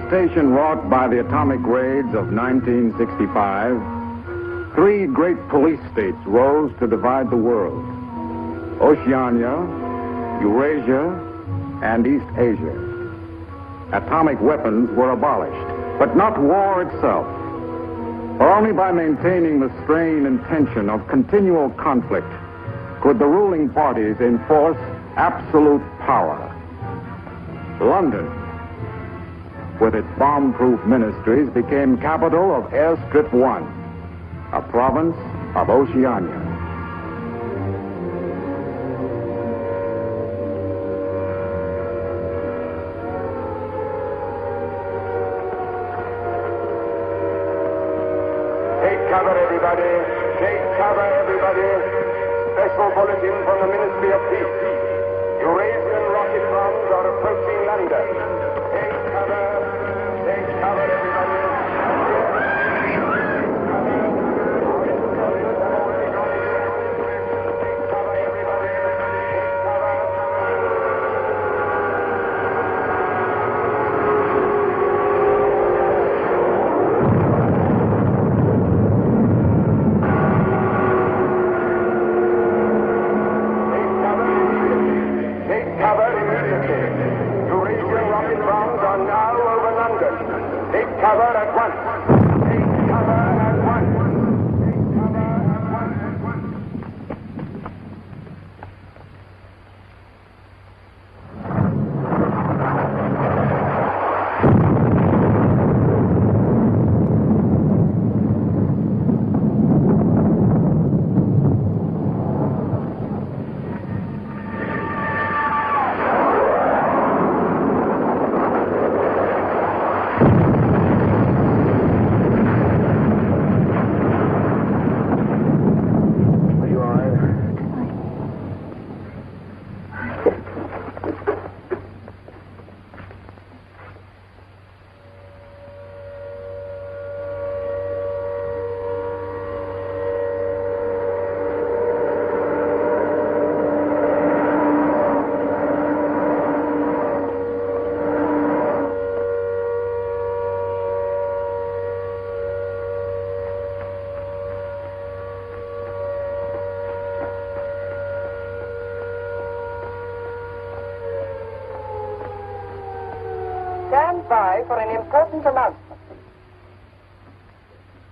devastation wrought by the atomic raids of 1965, three great police states rose to divide the world: Oceania, Eurasia, and East Asia. Atomic weapons were abolished, but not war itself. For only by maintaining the strain and tension of continual conflict could the ruling parties enforce absolute power. London, with its bomb-proof ministries, became capital of Airstrip 1, a province of Oceania. Take cover, everybody. Take cover, everybody. Special bulletin from the Ministry of Peace. Eurasian rocket bombs are approaching London. Take cover. Take cover, everybody. Stand by for an important announcement.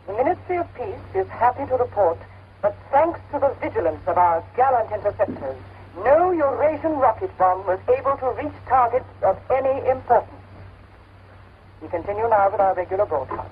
The Ministry of Peace is happy to report that thanks to the vigilance of our gallant interceptors, no Eurasian rocket bomb was able to reach targets of any importance. We continue now with our regular broadcast.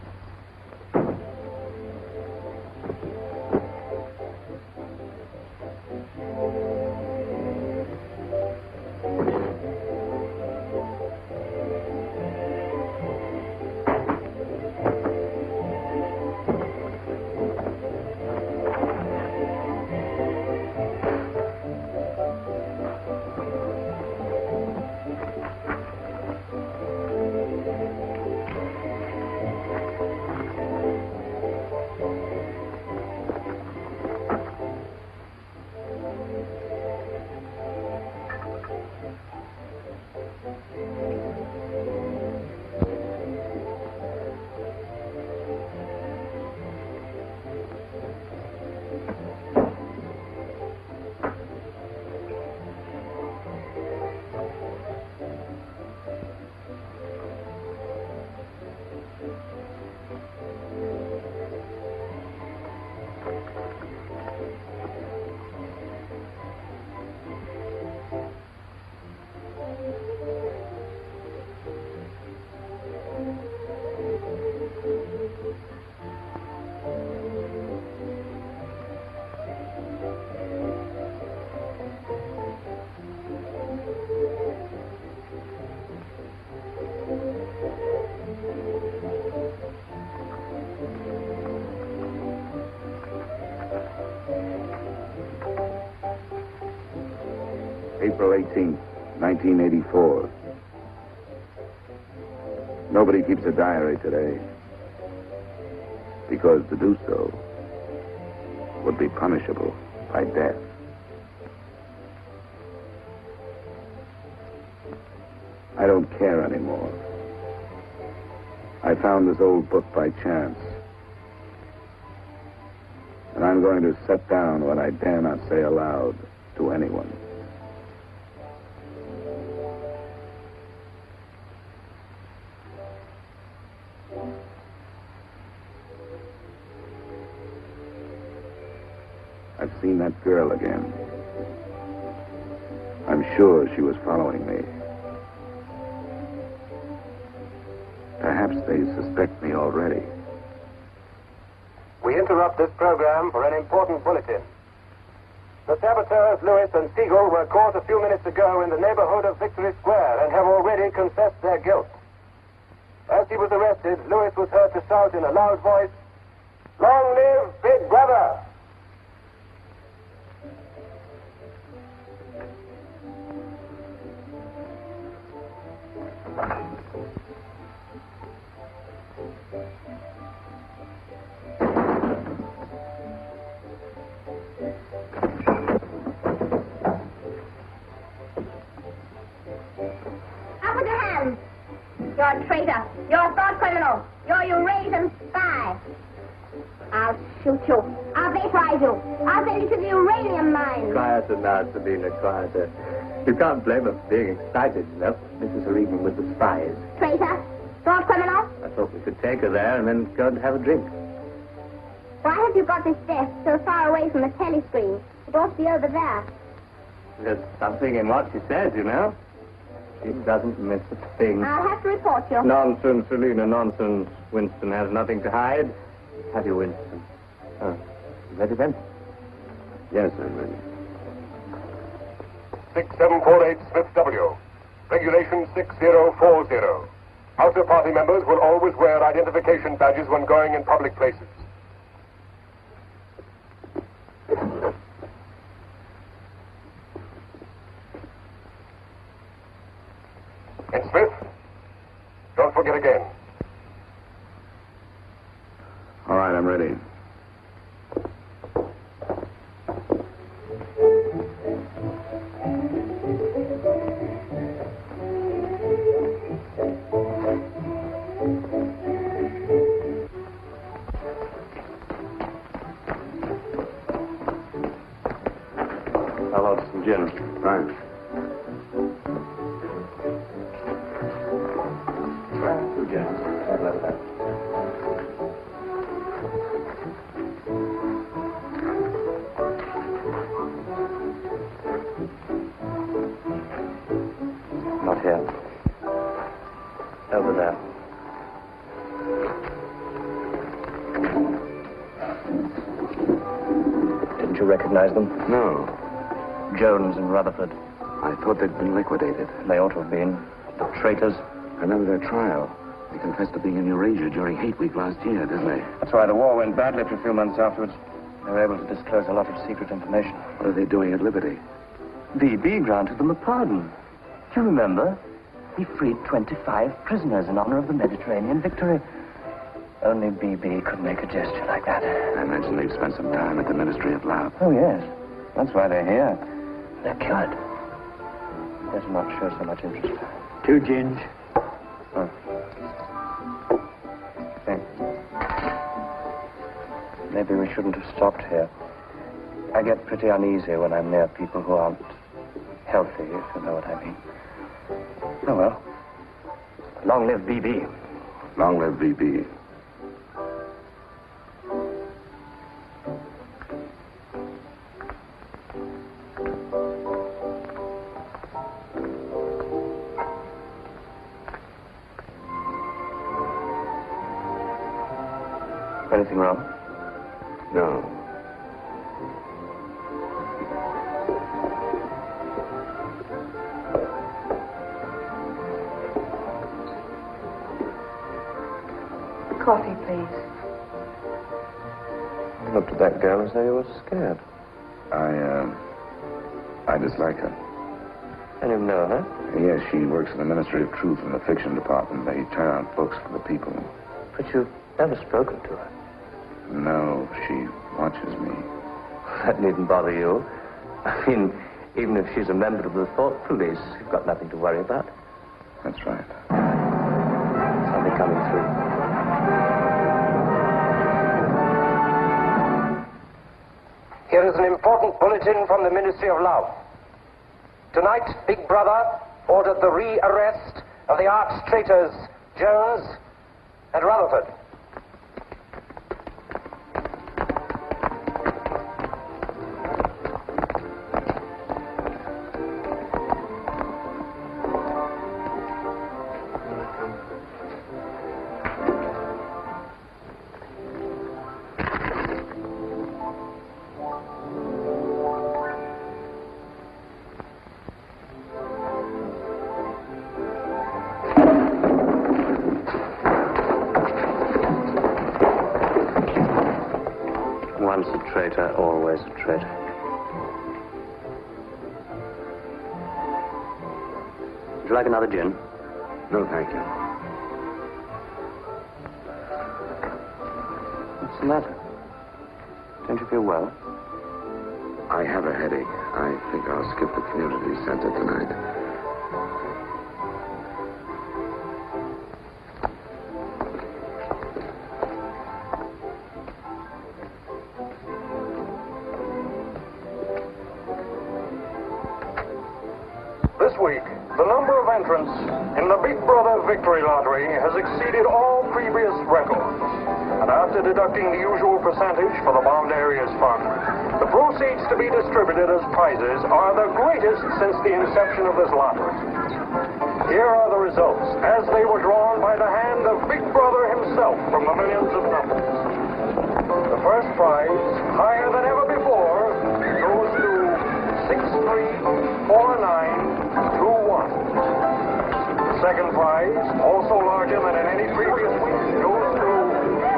April 18th, 1984. Nobody keeps a diary today, because to do so would be punishable by death. I don't care anymore. I found this old book by chance. And I'm going to set down what I dare not say aloud to anyone. I've seen that girl again. I'm sure she was following me. Perhaps they suspect me already. We interrupt this program for an important bulletin. The saboteurs, Lewis and Siegel, were caught a few minutes ago in the neighborhood of Victory Square and have already confessed their guilt. As he was arrested, Lewis was heard to shout in a loud voice, "Long live Big Brother!" You're a traitor. You're a thought criminal. You're a Eurasian spy. I'll shoot you. I'll vaporize you. I'll send you to the uranium mine. Quieter now, Sabina, quieter. You can't blame us for being excited enough. Mrs. Regan with the spies. Traitor. Thought criminal. I thought we could take her there and then go and have a drink. Why have you got this desk so far away from the telescreen? It ought to be over there. There's something in what she says, you know. She doesn't miss a thing. I'll have to report you. Nonsense, Selina, nonsense. Winston has nothing to hide. Have you, Winston? Oh, ready then? Yes, I'm ready. 6748 Smith W. Regulation 6040. Outer party members will always wear identification badges when going in public places. And Smith, don't forget again. All right, I'm ready. How about some gin? Fine. Two gins. I'd love that. Not here. Over there. Didn't you recognize them? No, Jones and Rutherford. I thought they'd been liquidated. They ought to have been. The traitors. Remember their trial? They confessed to being in Eurasia during Hate Week last year, didn't they? That's why the war went badly for a few months afterwards. They were able to disclose a lot of secret information. What are they doing at Liberty? BB granted them a pardon. Do you remember? He freed 25 prisoners in honor of the Mediterranean victory. Only BB could make a gesture like that. I imagine they've spent some time at the Ministry of Love. Oh, yes. That's why they're here. They're cured. Better not show so much interest. 2 gins. Oh. Thanks. Maybe we shouldn't have stopped here. I get pretty uneasy when I'm near people who aren't healthy, if you know what I mean. Oh, well. Long live BB. Long live VB. Anything wrong? No. Coffee, please. You looked at that girl as though you were scared. I dislike her. And you know her? Yes, she works in the Ministry of Truth in the fiction department. They turn out books for the people. But you've never spoken to her. No, she watches me. That needn't bother you. I mean, even if she's a member of the thought police, you've got nothing to worry about. That's right. Somebody coming through. Here is an important bulletin from the Ministry of Love. Tonight, Big Brother ordered the re-arrest of the arch traitors Jones and Rutherford. Once a traitor, always a traitor. Would you like another gin? No, thank you. What's the matter? Don't you feel well? I have a headache. I think I'll skip the community center tonight. This week, the number of entrants in the Big Brother Victory Lottery has exceeded all previous records. And after deducting the usual percentage for the Bombed Areas Fund, the proceeds to be distributed as prizes are the greatest since the inception of this lottery. Here are the results, as they were drawn by the hand of Big Brother himself from the millions of numbers. The first prize, higher than ever before, goes to 634921. The second prize, also larger than in any previous week, goes to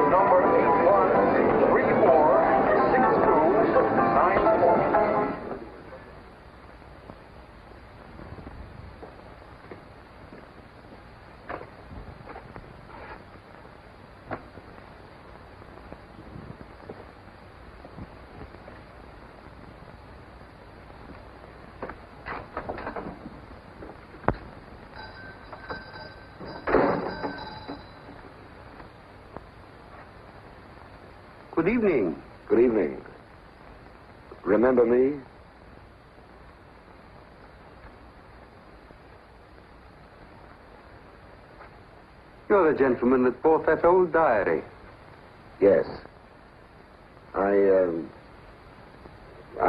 number 81346294. Good evening. Good evening. Remember me? You're the gentleman that bought that old diary. Yes. I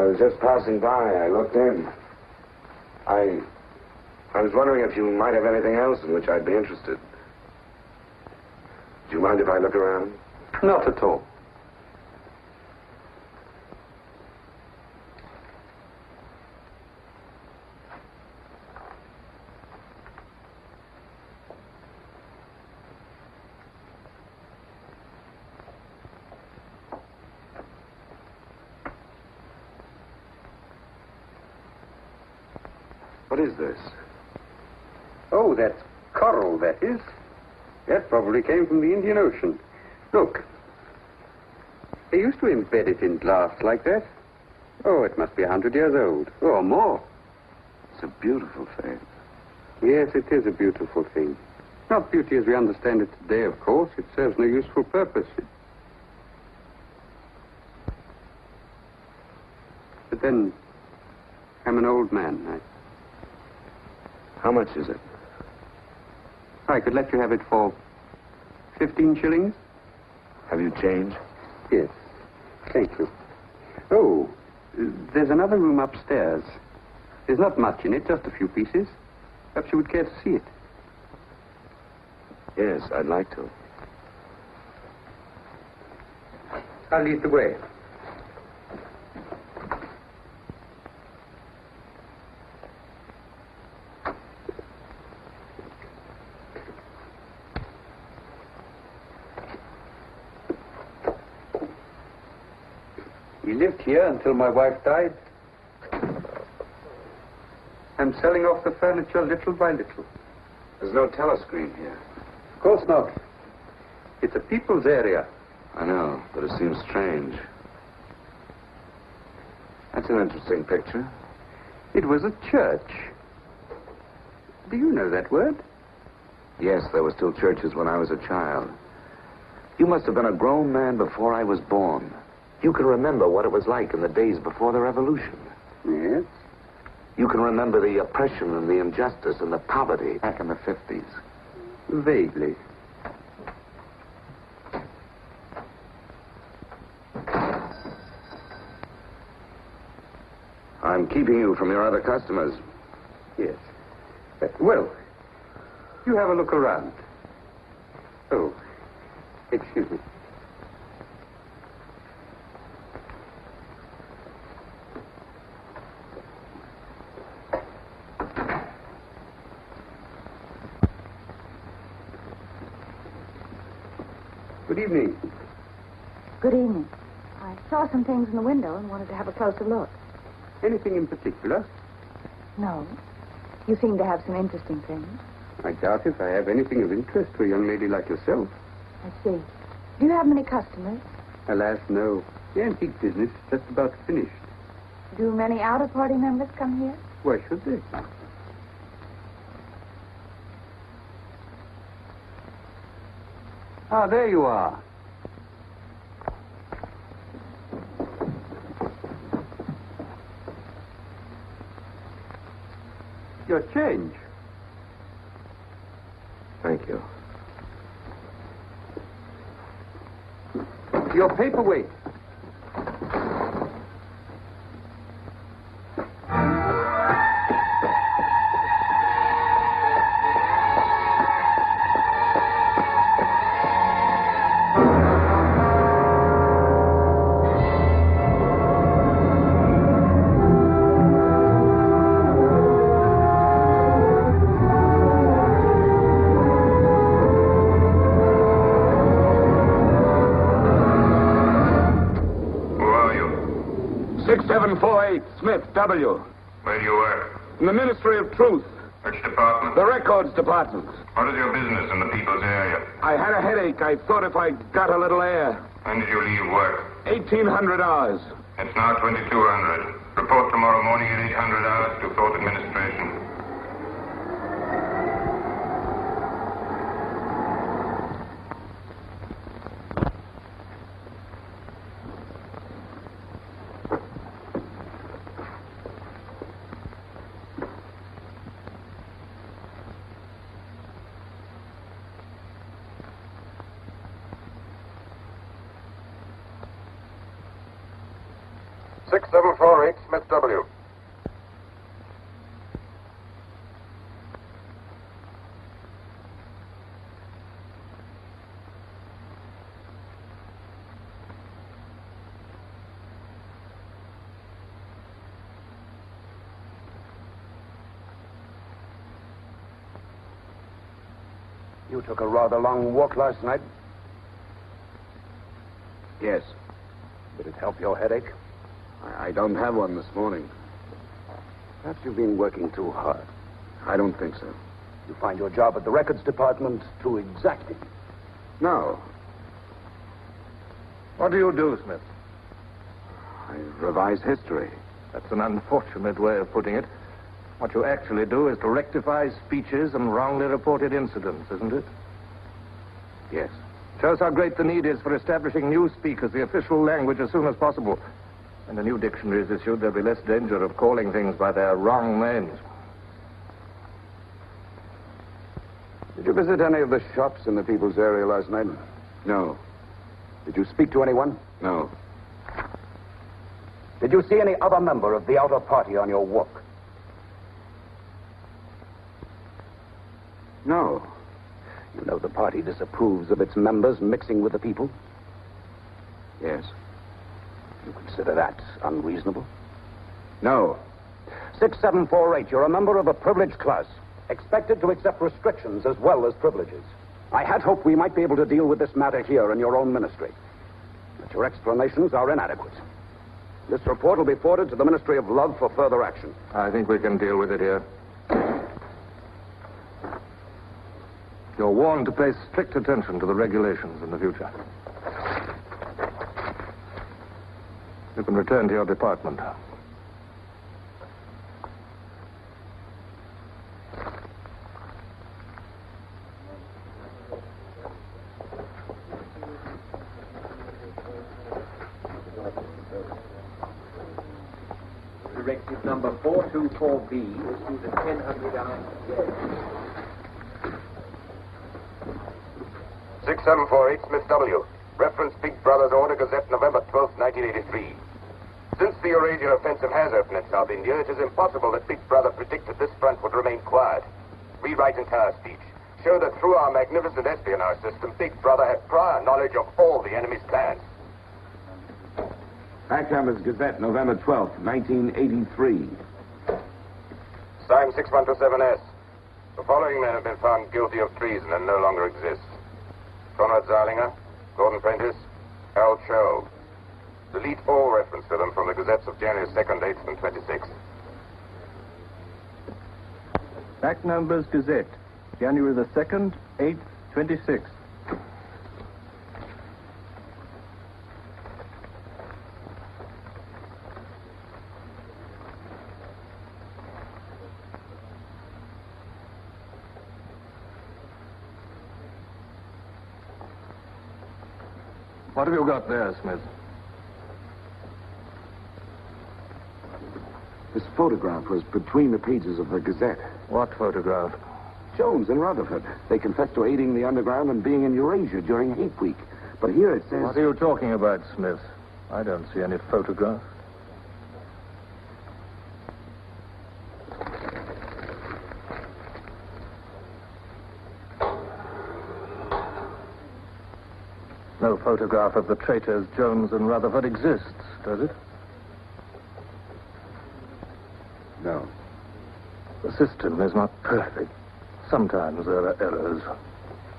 was just passing by. I looked in. I was wondering if you might have anything else in which I'd be interested. Do you mind if I look around? Not at all. What is this? Oh, that's coral, that is. That probably came from the Indian Ocean. Look. They used to embed it in glass like that. Oh, it must be 100 years old, or more. It's a beautiful thing. Yes, it is a beautiful thing. Not beauty as we understand it today, of course. It serves no useful purpose. But then, I'm an old man. How much is it? I could let you have it for 15 shillings. Have you change? Yes. Thank you. Oh, there's another room upstairs. There's not much in it, just a few pieces. Perhaps you would care to see it. Yes, I'd like to. I'll lead the way. We lived here until my wife died. I'm selling off the furniture little by little. There's no telescreen here. Of course not. It's a people's area. I know, but it seems strange. That's an interesting picture. It was a church. Do you know that word? Yes, there were still churches when I was a child. You must have been a grown man before I was born. You can remember what it was like in the days before the revolution. Yes? You can remember the oppression and the injustice and the poverty back in the 50s. Vaguely. I'm keeping you from your other customers. Yes. Well, you have a look around. Oh, excuse me. Good evening. Good evening. I saw some things in the window and wanted to have a closer look. Anything in particular? No. You seem to have some interesting things. I doubt if I have anything of interest to a young lady like yourself. I see. Do you have many customers? Alas, no. The antique business is just about finished. Do many outer-party members come here? Why should they? Ah, there you are. Your change. Thank you. Your paperweight. Smith, W. Where do you work? In the Ministry of Truth. Which department? The Records Department. What is your business in the people's area? I had a headache. I thought if I got a little air. When did you leave work? 1,800 hours. It's now 2200. Report tomorrow morning at 800 hours to Thought Administration. Smith W. You took a rather long walk last night. Yes. Did it help your headache? I don't have one this morning. Perhaps you've been working too hard. I don't think so. You find your job at the Records Department too exacting. No. What do you do, Smith? I revise history. That's an unfortunate way of putting it. What you actually do is to rectify speeches and wrongly reported incidents, isn't it? Yes. Shows how great the need is for establishing newspeak as the official language as soon as possible. When a new dictionary is issued, there'll be less danger of calling things by their wrong names. Did you visit any of the shops in the people's area last night? No. Did you speak to anyone? No. Did you see any other member of the outer party on your walk? No. You know the party disapproves of its members mixing with the people? Yes. You consider that unreasonable? No. 6748, you're a member of a privileged class, expected to accept restrictions as well as privileges. I had hoped we might be able to deal with this matter here in your own ministry. But your explanations are inadequate. This report will be forwarded to the Ministry of Love for further action. I think we can deal with it here. You're warned to pay strict attention to the regulations in the future. You can return to your department. number 424B issued at 1000 hours. 6748 Smith W. Reference Big Brother's Order Gazette, November 12, 1983. Since the Eurasian offensive has opened in South India, it is impossible that Big Brother predicted this front would remain quiet. Rewrite entire speech. Show that through our magnificent espionage system, Big Brother had prior knowledge of all the enemy's plans. Backhammer's Gazette, November 12th, 1983. Signed 6127S. The following men have been found guilty of treason and no longer exist. Conrad Zarlinger, Gordon Prentice, Harold Cho. Delete all reference to them from the Gazettes of January 2nd, 8th, and 26th. Back numbers Gazette, January the 2nd, 8th, 26th. What have you got there, Smith? This photograph was between the pages of the Gazette. What photograph? Jones and Rutherford. They confessed to aiding the underground and being in Eurasia during Hate Week. But here it says... What are you talking about, Smith? I don't see any photograph. No photograph of the traitors Jones and Rutherford exists, does it? No. The system is not perfect. Sometimes there are errors.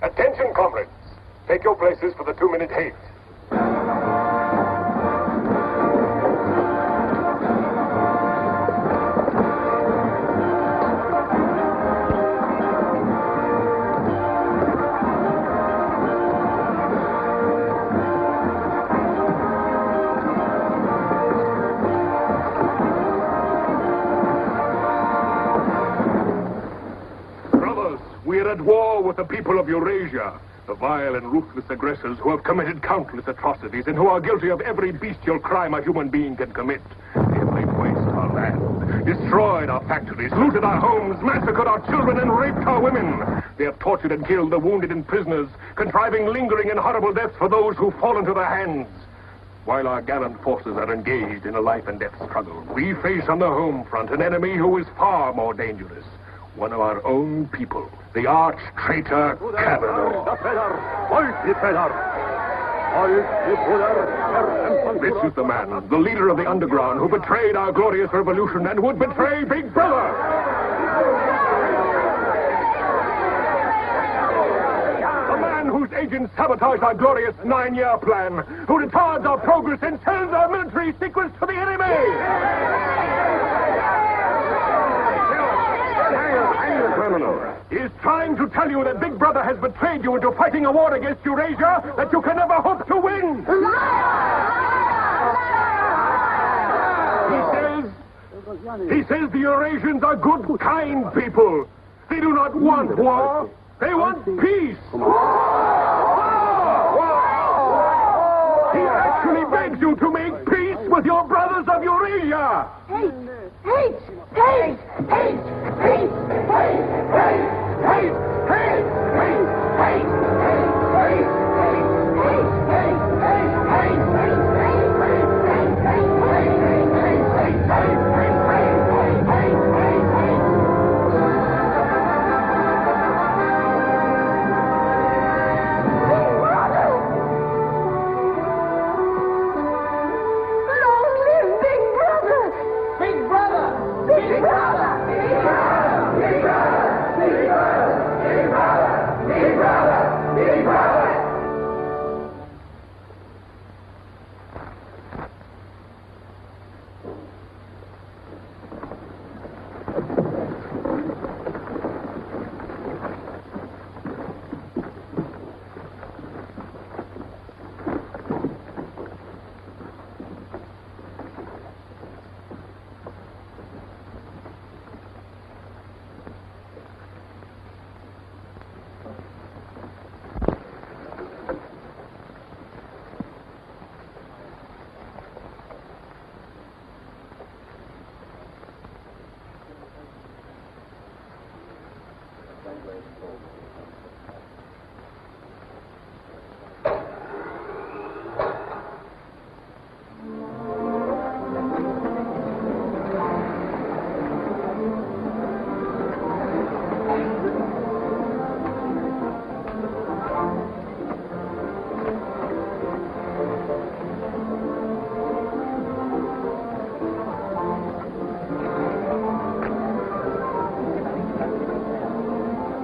Attention, comrades. Take your places for the 2-minute hate. We are at war with the people of Eurasia, the vile and ruthless aggressors who have committed countless atrocities and who are guilty of every bestial crime a human being can commit. They have laid waste our land, destroyed our factories, looted our homes, massacred our children, and raped our women. They have tortured and killed the wounded and prisoners, contriving lingering and horrible deaths for those who fall into their hands. While our gallant forces are engaged in a life and death struggle, we face on the home front an enemy who is far more dangerous. One of our own people, the arch-traitor Cavanaugh. This is the man, the leader of the underground, who betrayed our glorious revolution and would betray Big Brother. The man whose agents sabotage our glorious 9-year plan, who retards our progress and sells our military secrets to the enemy. He is trying to tell you that Big Brother has betrayed you into fighting a war against Eurasia that you can never hope to win. He says the Eurasians are good, kind people. They do not want war. They want peace. He actually begs you to make peace with your brothers of Eurasia. Hate! Hate! Hate! Hate! Hate! Hate! Hate! Hate! Hate! Hate! Hate! Hate! Big Brother! Big Brother! Big Brother!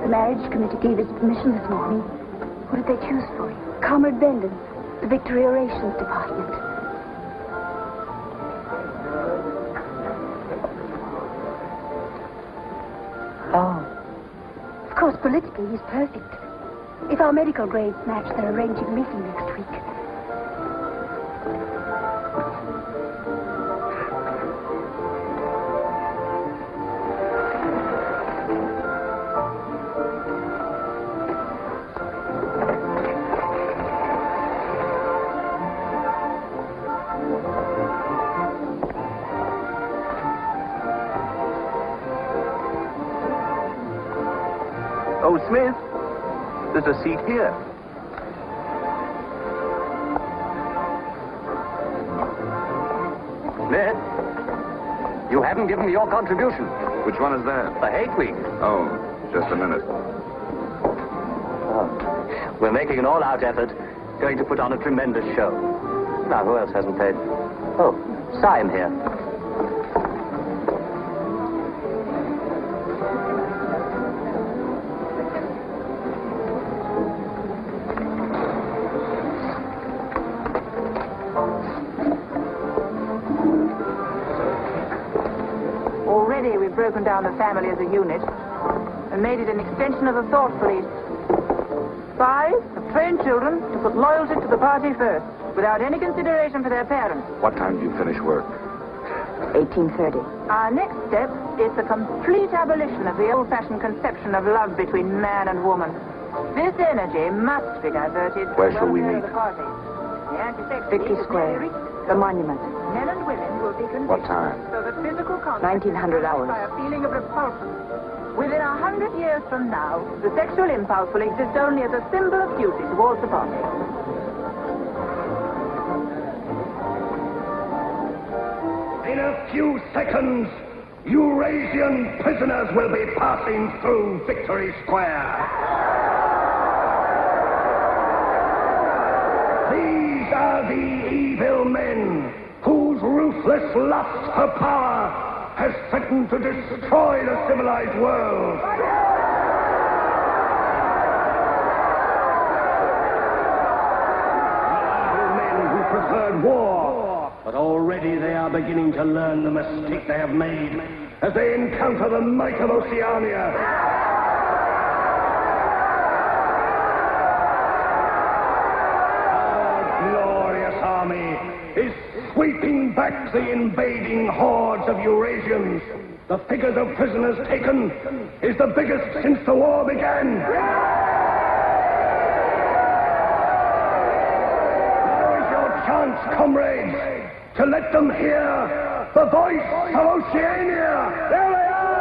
The marriage committee gave its permission this morning. What did they choose for you? Comrade Bendon, the Victory Orations Department. Oh. Of course, politically, he's perfect. If our medical grades match, they're arranging a meeting next week. Oh, Smith, there's a seat here. Smith, you haven't given me your contribution. Which one is that? The hate week. Oh, just a minute. Oh. We're making an all-out effort, going to put on a tremendous show. Now, who else hasn't paid? Oh, Syme here. Already we've broken down the family as a unit and made it an extension of the thought police. Spies have trained children to put loyalty to the party first, without any consideration for their parents. What time do you finish work? 1830. Our next step is the complete abolition of the old-fashioned conception of love between man and woman. This energy must be diverted. Where shall we meet? The party. The anti-sex Victory league is Square, nearly reached. the monument. Men and women will be conditioned What time? so that physical contact 1900 hours. by a feeling of repulsion. Within 100 years from now, the sexual impulse will exist only as a symbol of duty towards the party. In a few seconds, Eurasian prisoners will be passing through Victory Square. These are the evil men whose ruthless lust for power has threatened to destroy the civilized world. Evil men who preferred war, but already they are beginning to learn the mistake they have made as they encounter the might of Oceania. Our glorious army is sweeping back the invading hordes of Eurasians. The figures of prisoners taken is the biggest since the war began. Now is your chance, comrades, to let them hear the voice of Oceania. There they are!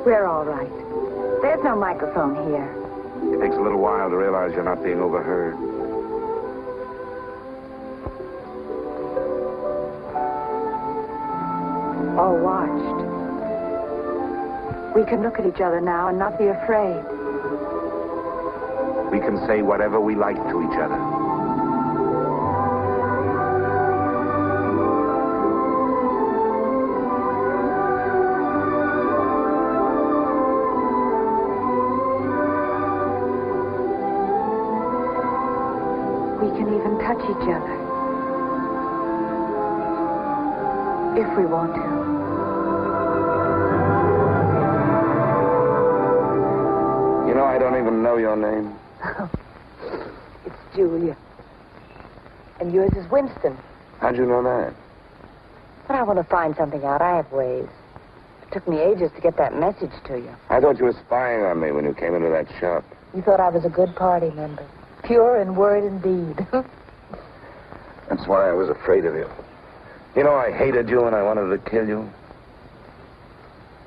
We're all right. There's no microphone here. It takes a little while to realize you're not being overheard. Or watched. We can look at each other now and not be afraid. We can say whatever we like to each other. We can even touch each other. If we want to. You know, I don't even know your name. It's Julia. And yours is Winston. How'd you know that? But I want to find something out. I have ways. It took me ages to get that message to you. I thought you were spying on me when you came into that shop. You thought I was a good party member. Pure in word and deed. That's why I was afraid of you. You know, I hated you and I wanted to kill you.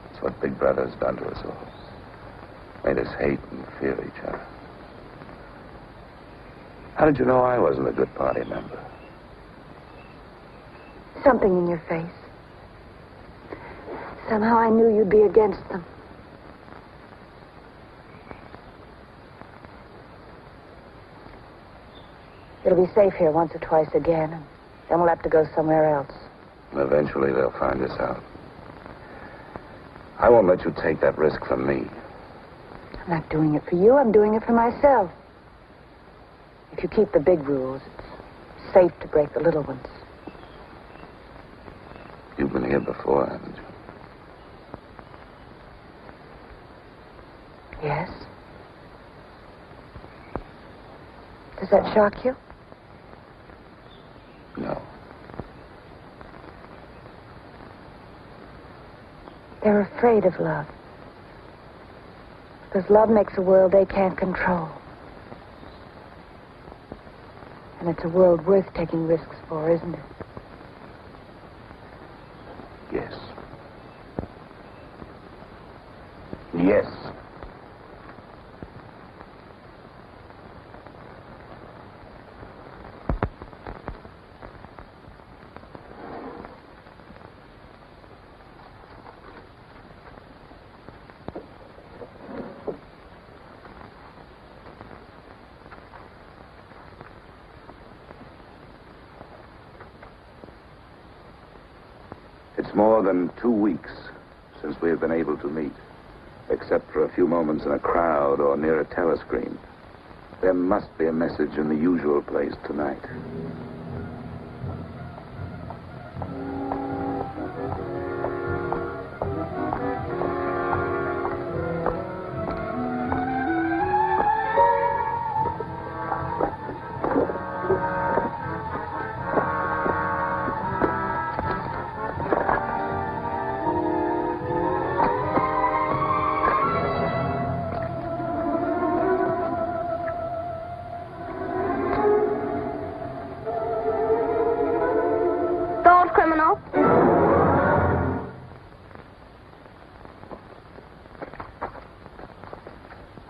That's what Big Brother's done to us all. Made us hate and fear each other. How did you know I wasn't a good party member? Something in your face. Somehow I knew you'd be against them. It'll be safe here once or twice again, and then we'll have to go somewhere else. Eventually they'll find us out. I won't let you take that risk from me. I'm not doing it for you. I'm doing it for myself. If you keep the big rules, it's safe to break the little ones. You've been here before, haven't you? Yes. Does that shock you? No. They're afraid of love. Because love makes a world they can't control. And it's a world worth taking risks for, isn't it? Yes. Yes. It's more than 2 weeks since we have been able to meet, except for a few moments in a crowd or near a telescreen. There must be a message in the usual place tonight.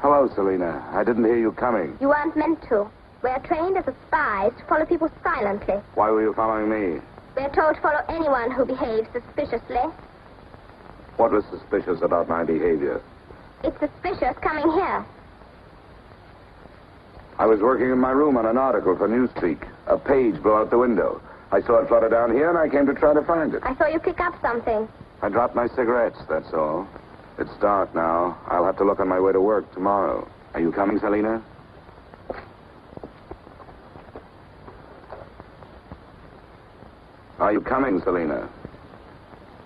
Hello, Selena. I didn't hear you coming. You weren't meant to. We're trained as spies to follow people silently. Why were you following me? We're told to follow anyone who behaves suspiciously. What was suspicious about my behavior? It's suspicious coming here. I was working in my room on an article for Newspeak. A page blew out the window. I saw it flutter down here, and I came to try to find it. I saw you pick up something. I dropped my cigarettes, that's all. It's dark now. I'll have to look on my way to work tomorrow. Are you coming, Selena? Are you coming, Selena?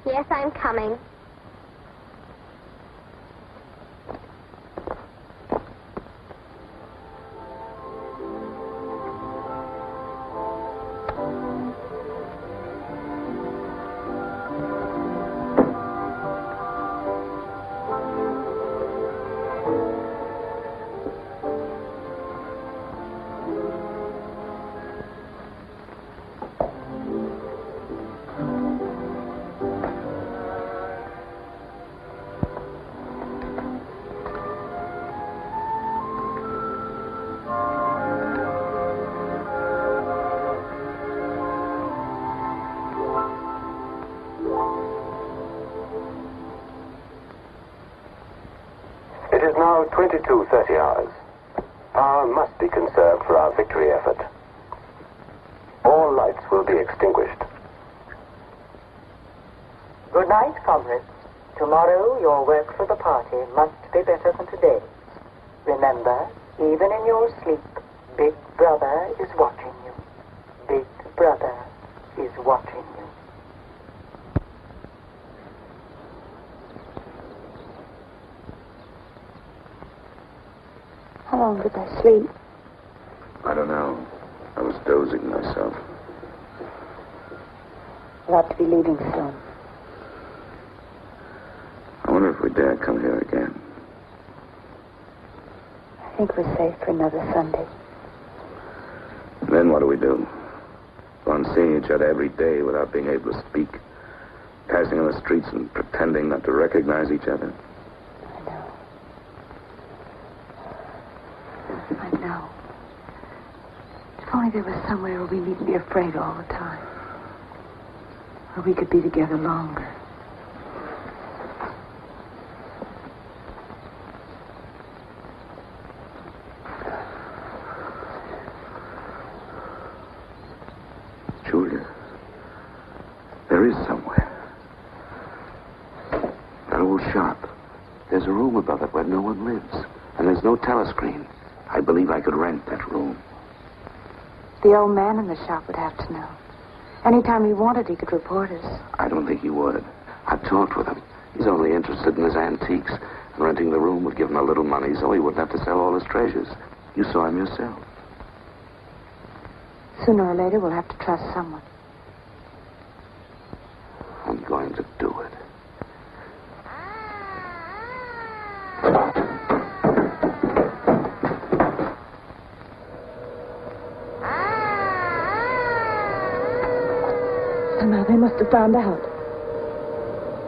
Yes, I'm coming. It is now 22:30 hours. Power must be conserved for our victory effort. All lights will be extinguished. Good night, comrades. Tomorrow, your work for the party must be better than today. Remember, even in your sleep, Big Brother is watching you. Big Brother is watching you. How long did I sleep? I don't know. I was dozing myself. We'll have to be leaving soon. I wonder if we dare come here again. I think we're safe for another Sunday. Then what do we do? Go on seeing each other every day without being able to speak. Passing on the streets and pretending not to recognize each other. I know. If only there was somewhere where we needn't be afraid all the time. Where we could be together longer. Julia, there is somewhere. That old shop. There's a room above it where no one lives. And there's no telescreen. I believe I could rent that room. The old man in the shop would have to know. Anytime he wanted, he could report us. I don't think he would. I've talked with him. He's only interested in his antiques. And renting the room would give him a little money so he wouldn't have to sell all his treasures. You saw him yourself. Sooner or later, we'll have to trust someone. I'm going to do it. Somehow they must have found out.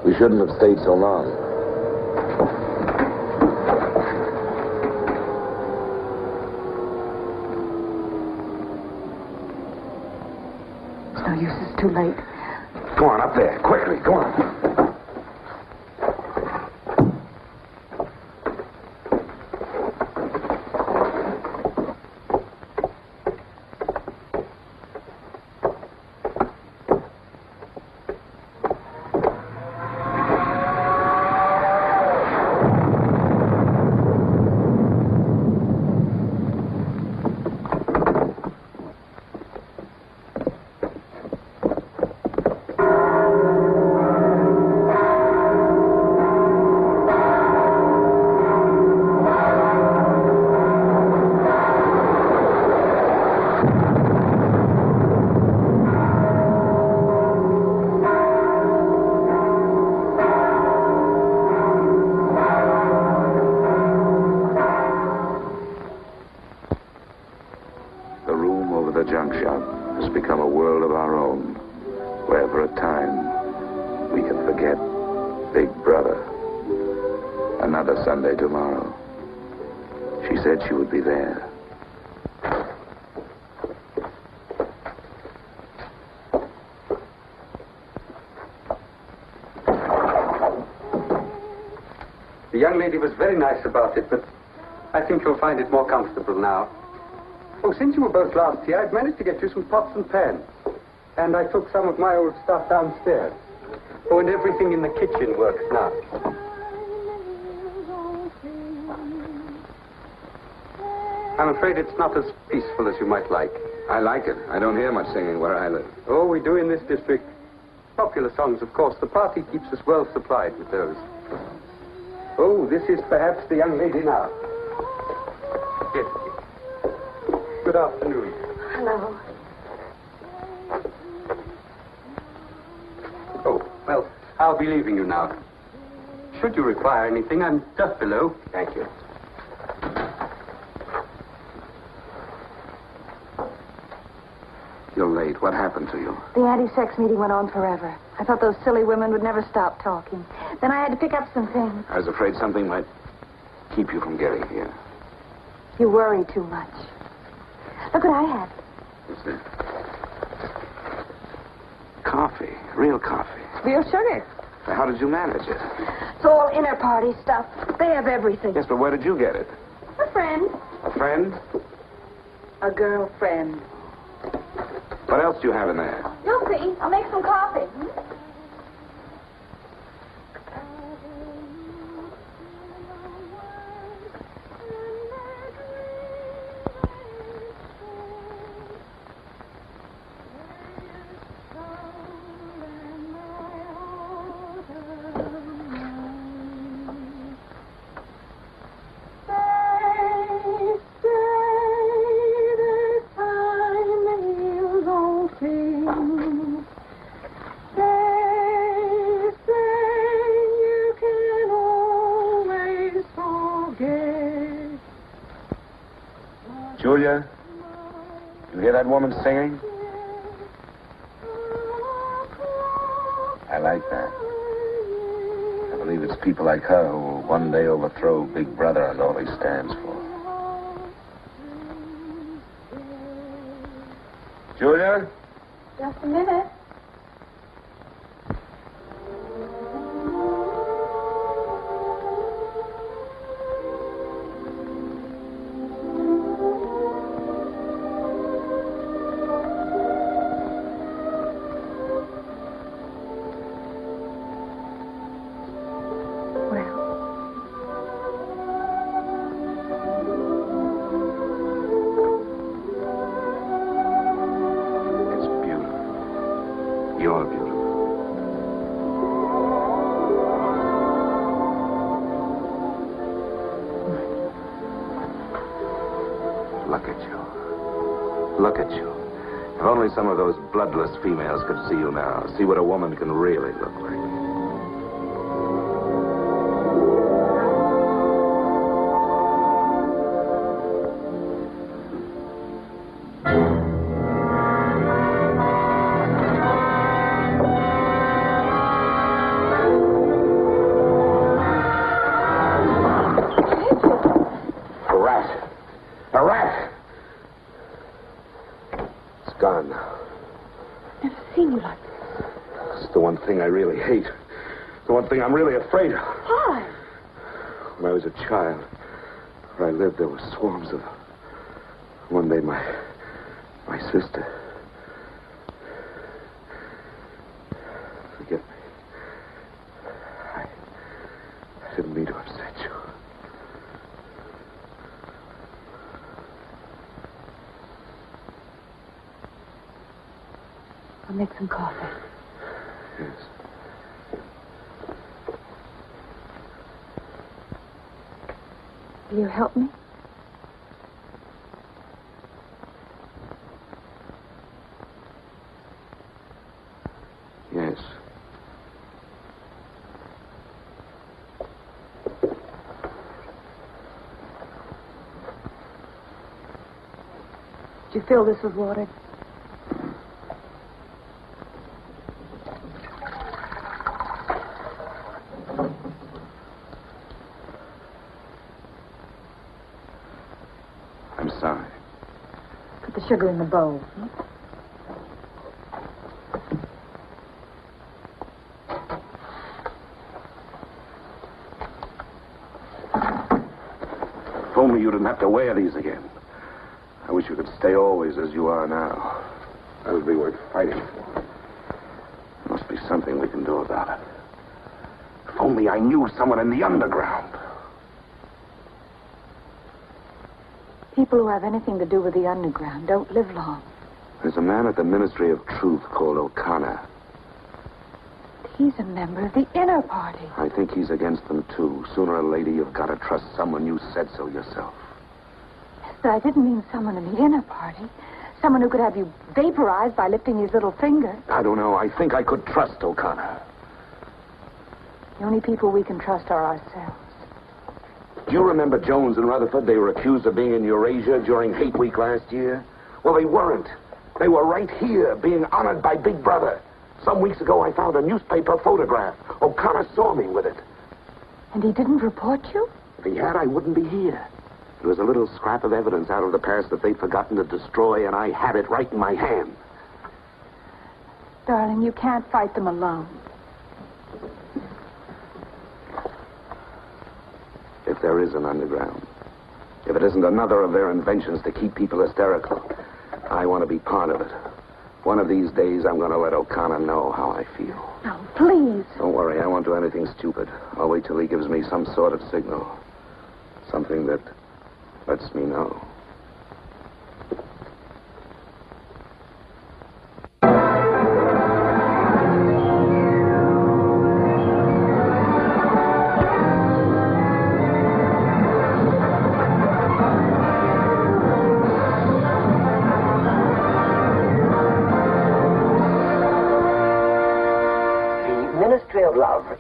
We shouldn't have stayed so long. It's no use, it's too late. Go on, up there. Quickly, go on. Sunday tomorrow. She said she would be there. The young lady was very nice about it, but I think you'll find it more comfortable now. Oh, since you were both last here, I've managed to get you some pots and pans. And I took some of my old stuff downstairs. Oh, and everything in the kitchen works now. I'm afraid it's not as peaceful as you might like. I like it. I don't hear much singing where I live. Oh, we do in this district. Popular songs, of course. The party keeps us well supplied with those. Oh, this is perhaps the young lady now. Yes. Good afternoon. Hello. Oh, well, I'll be leaving you now. Should you require anything, I'm just below. Thank you. You're late. What happened to you? The anti-sex meeting went on forever. I thought those silly women would never stop talking. Then I had to pick up some things. I was afraid something might keep you from getting here. You worry too much. Look what I had. What's that? Coffee. Real coffee. Real sugar. How did you manage it? It's all inner party stuff. They have everything. Yes, but where did you get it? A friend. A friend? A girlfriend. What else do you have in there? You'll see. I'll make some coffee. Julia, you hear that woman singing? I like that. I believe it's people like her who will one day overthrow Big Brother and all he stands for. Julia? Just a minute. You're beautiful. Look at you. Look at you. If only some of those bloodless females could see you now. See what a woman can really look like. I really hate. The one thing I'm really afraid of. Why? When I was a child, where I lived, there were swarms of them. One day, my sister. Forgive me. I didn't mean to upset you. I'll make some coffee. Yes. Will you help me? Yes. Did you fill this with water? I'm sorry. Put the sugar in the bowl. If only you didn't have to wear these again. I wish you could stay always as you are now. That would be worth fighting for. There must be something we can do about it. If only I knew someone in the underground. People who have anything to do with the underground don't live long. There's a man at the Ministry of Truth called O'Connor. He's a member of the inner party. I think he's against them, too. Sooner or later, you've got to trust someone. You said so yourself. Yes, but I didn't mean someone in the inner party. Someone who could have you vaporized by lifting his little finger. I don't know. I think I could trust O'Connor. The only people we can trust are ourselves. Do you remember Jones and Rutherford? They were accused of being in Eurasia during Hate Week last year. Well, they weren't. They were right here, being honored by Big Brother. Some weeks ago, I found a newspaper photograph. O'Connor saw me with it. And he didn't report you? If he had, I wouldn't be here. There was a little scrap of evidence out of the past that they'd forgotten to destroy, and I had it right in my hand. Darling, you can't fight them alone. there is an underground. If it isn't another of their inventions to keep people hysterical, I want to be part of it. One of these days, I'm going to let O'Connor know how I feel. No, please. Don't worry, I won't do anything stupid. I'll wait till he gives me some sort of signal. Something that lets me know.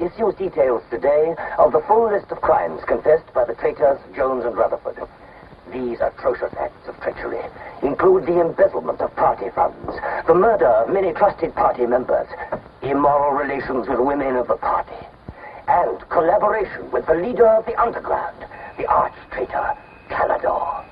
Issues details today of the full list of crimes confessed by the traitors Jones and Rutherford. These atrocious acts of treachery include the embezzlement of party funds, the murder of many trusted party members, immoral relations with women of the party, and collaboration with the leader of the underground, the arch-traitor, Calador.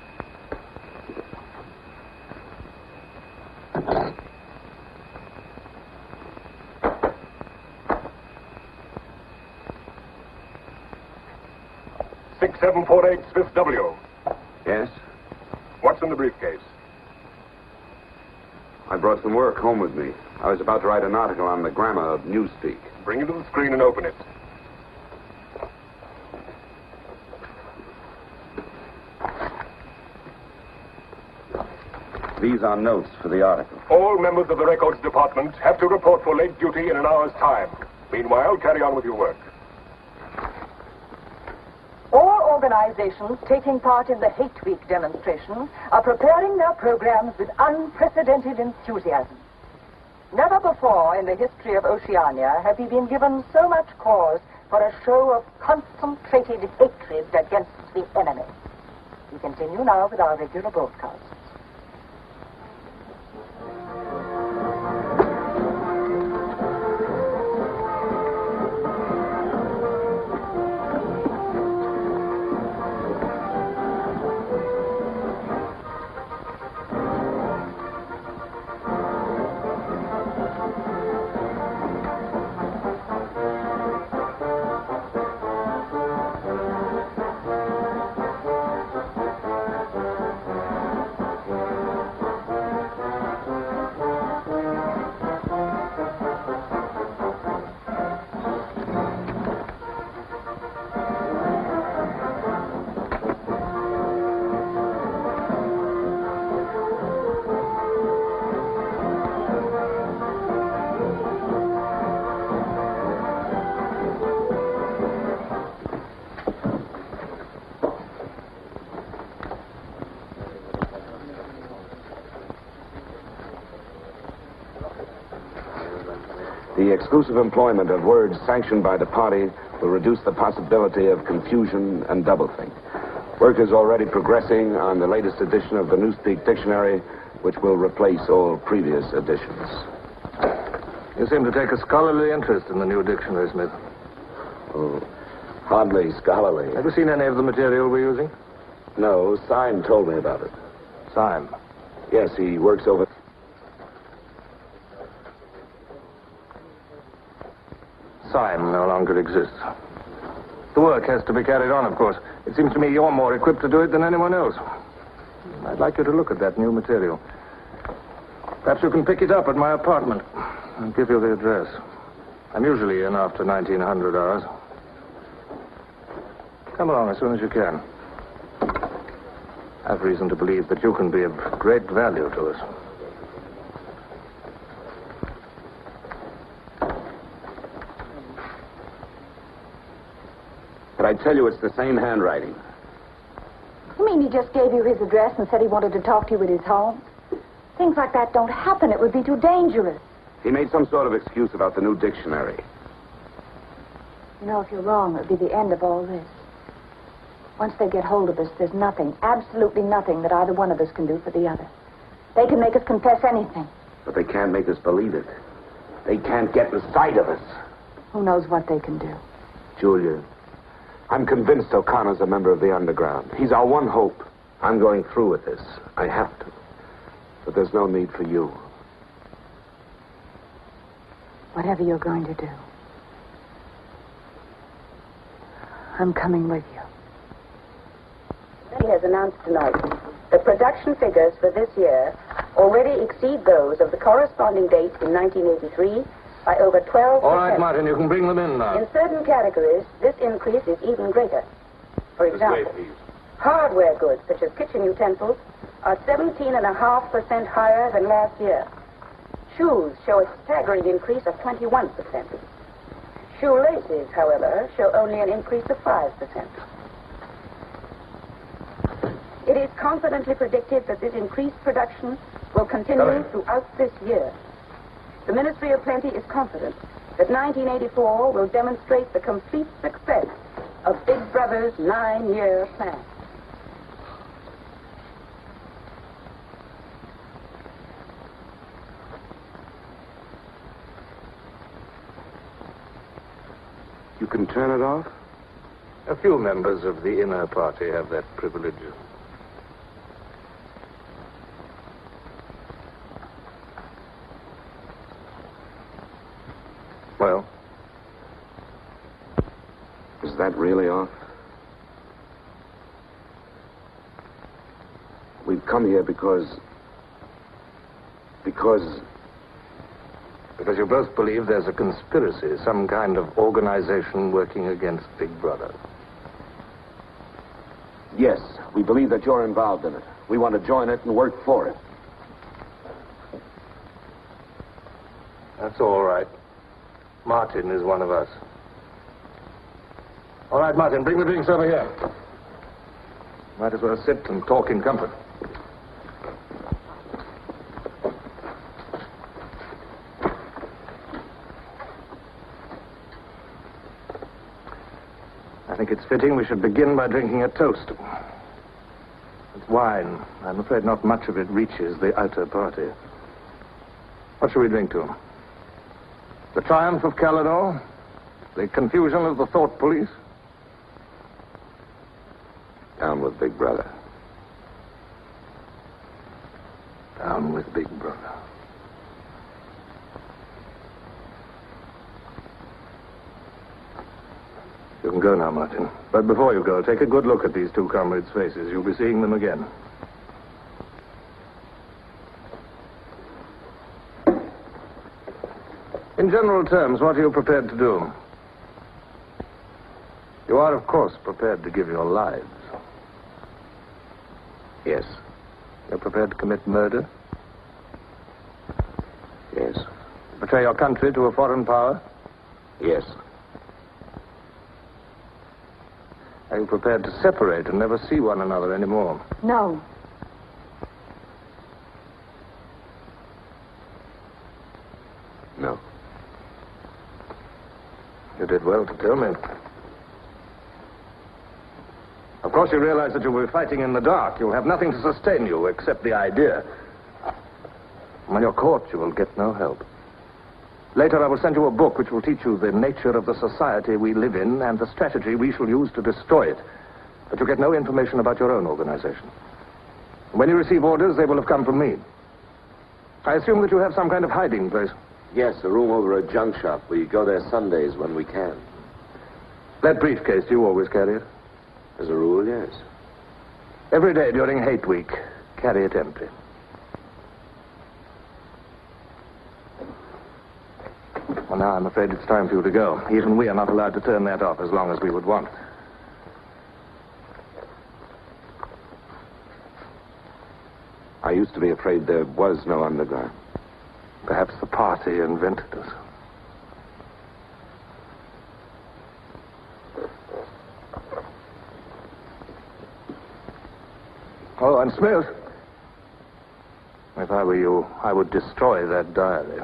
Fifth W. Yes? What's in the briefcase? I brought some work home with me. I was about to write an article on the grammar of newspeak. Bring it to the screen and open it. These are notes for the article. All members of the records department have to report for late duty in an hour's time. Meanwhile, carry on with your work. All organizations taking part in the Hate Week demonstration are preparing their programs with unprecedented enthusiasm. Never before in the history of Oceania have we been given so much cause for a show of concentrated hatred against the enemy. We continue now with our regular broadcast. The exclusive employment of words sanctioned by the party will reduce the possibility of confusion and doublethink. Work is already progressing on the latest edition of the Newspeak Dictionary, which will replace all previous editions. You seem to take a scholarly interest in the new dictionary, Smith. Oh, hardly scholarly. Have you seen any of the material we're using? No, Syme told me about it. Syme? Yes, he works over... Syme no longer exists. The work has to be carried on, of course. It seems to me you're more equipped to do it than anyone else. I'd like you to look at that new material. Perhaps you can pick it up at my apartment. I'll give you the address. I'm usually in after 1900 hours. Come along as soon as you can. I've reason to believe that you can be of great value to us. But I tell you, it's the same handwriting. You mean he just gave you his address and said he wanted to talk to you at his home? Things like that don't happen. It would be too dangerous. He made some sort of excuse about the new dictionary. You know, if you're wrong, it would be the end of all this. Once they get hold of us, there's nothing, absolutely nothing that either one of us can do for the other. They can make us confess anything. But they can't make us believe it. They can't get inside of us. Who knows what they can do? Julia, I'm convinced O'Connor's a member of the underground. He's our one hope. I'm going through with this. I have to. But there's no need for you. Whatever you're going to do, I'm coming with you. Party has announced tonight that production figures for this year already exceed those of the corresponding date in 1983 by over 12%. All right, Martin, you can bring them in now. In certain categories, this increase is even greater. For example, hardware goods such as kitchen utensils are 17.5% higher than last year. Shoes show a staggering increase of 21%. Shoelaces, however, show only an increase of 5%. It is confidently predicted that this increased production will continue throughout this year. The Ministry of Plenty is confident that 1984 will demonstrate the complete success of Big Brother's 9-year plan. You can turn it off? A few members of the inner party have that privilege. Well? Is that really off? We've come here because you both believe there's a conspiracy, some kind of organization working against Big Brother. Yes, we believe that you're involved in it. We want to join it and work for it. That's all right. Martin is one of us. All right, Martin, bring the drinks over here. Might as well sit and talk in comfort. I think it's fitting we should begin by drinking a toast. It's wine. I'm afraid not much of it reaches the outer party. What shall we drink to? The triumph of Calidor? The confusion of the thought police? Down with Big Brother. Down with Big Brother. You can go now, Martin. But before you go, take a good look at these two comrades' faces. You'll be seeing them again. In general terms, what are you prepared to do? You are, of course, prepared to give your lives. Yes. You're prepared to commit murder? Yes. Betray your country to a foreign power? Yes. Are you prepared to separate and never see one another anymore? No. No. You did well to tell me. Of course, you realize that you'll be fighting in the dark. You'll have nothing to sustain you except the idea. When you're caught, you will get no help. Later, I will send you a book which will teach you the nature of the society we live in and the strategy we shall use to destroy it. But you get no information about your own organization. When you receive orders, they will have come from me. I assume that you have some kind of hiding place. Yes, a room over a junk shop. We go there Sundays when we can. That briefcase, do you always carry it? As a rule, yes. Every day during Hate Week, carry it empty. Well, now I'm afraid it's time for you to go. Even we are not allowed to turn that off as long as we would want. I used to be afraid there was no underground. Perhaps the party invented us. Oh, and Smith, if I were you, I would destroy that diary.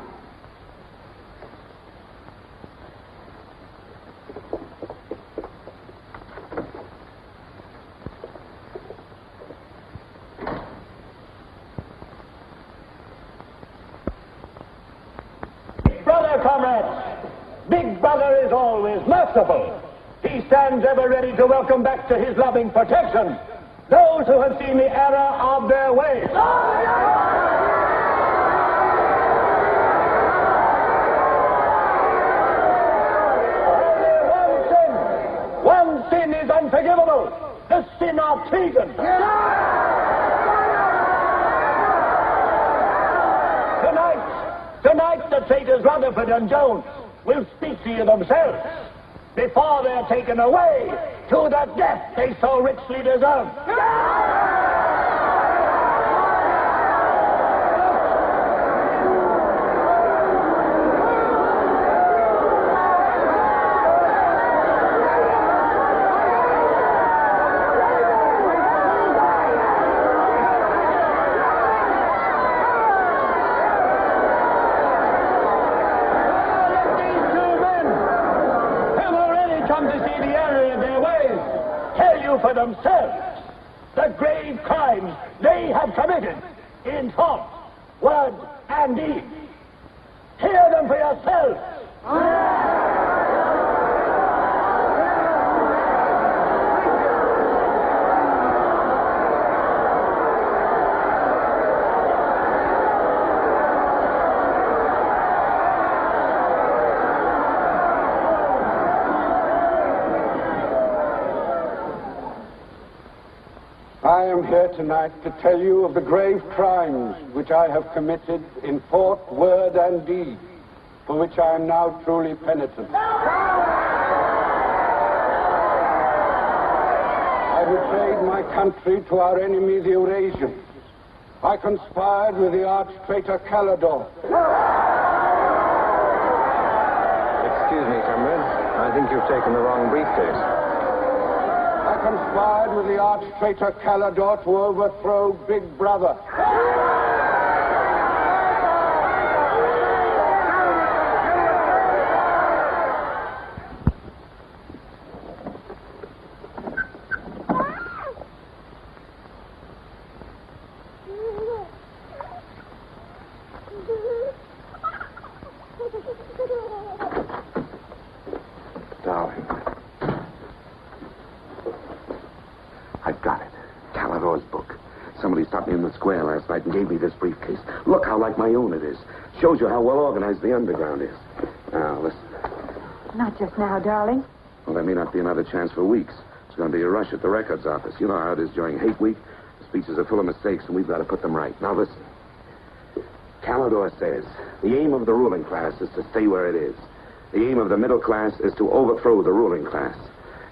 Comrades, Big Brother is always merciful. He stands ever ready to welcome back to his loving protection those who have seen the error of their ways. Only one sin is unforgivable. the sin of treason. Tonight the traitors Rutherford and Jones will speak to you themselves before they're taken away to the death they so richly deserve. For themselves the grave crimes they have committed in thought, word, and deed. Hear them for yourselves. I am here tonight to tell you of the grave crimes which I have committed in thought, word, and deed, for which I am now truly penitent. I betrayed my country to our enemy, the Eurasians. I conspired with the arch-traitor Calidore. Excuse me, comrade. I think you've taken the wrong briefcase. I conspired with the arch-traitor Calidore to overthrow Big Brother. Darling. I've got it. Calidore's book. Somebody stopped me in the square last night and gave me this briefcase. Look how like my own it is. Shows you how well organized the underground is. Now, listen. Not just now, darling. Well, there may not be another chance for weeks. There's going to be a rush at the records office. You know how it is during hate week. The speeches are full of mistakes, and we've got to put them right. Now, listen. Calidore says the aim of the ruling class is to stay where it is. The aim of the middle class is to overthrow the ruling class.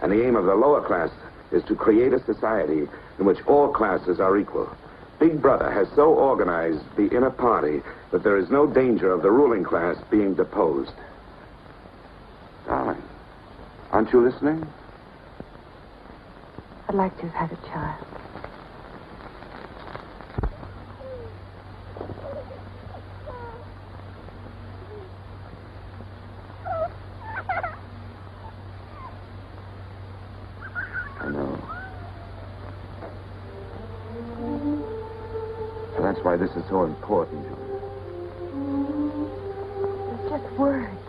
And the aim of the lower class is to create a society in which all classes are equal. Big Brother has so organized the inner party that there is no danger of the ruling class being deposed. Darling, aren't you listening? I'd like to have had a child. I know. And that's why this is so important, Julia. It's just words.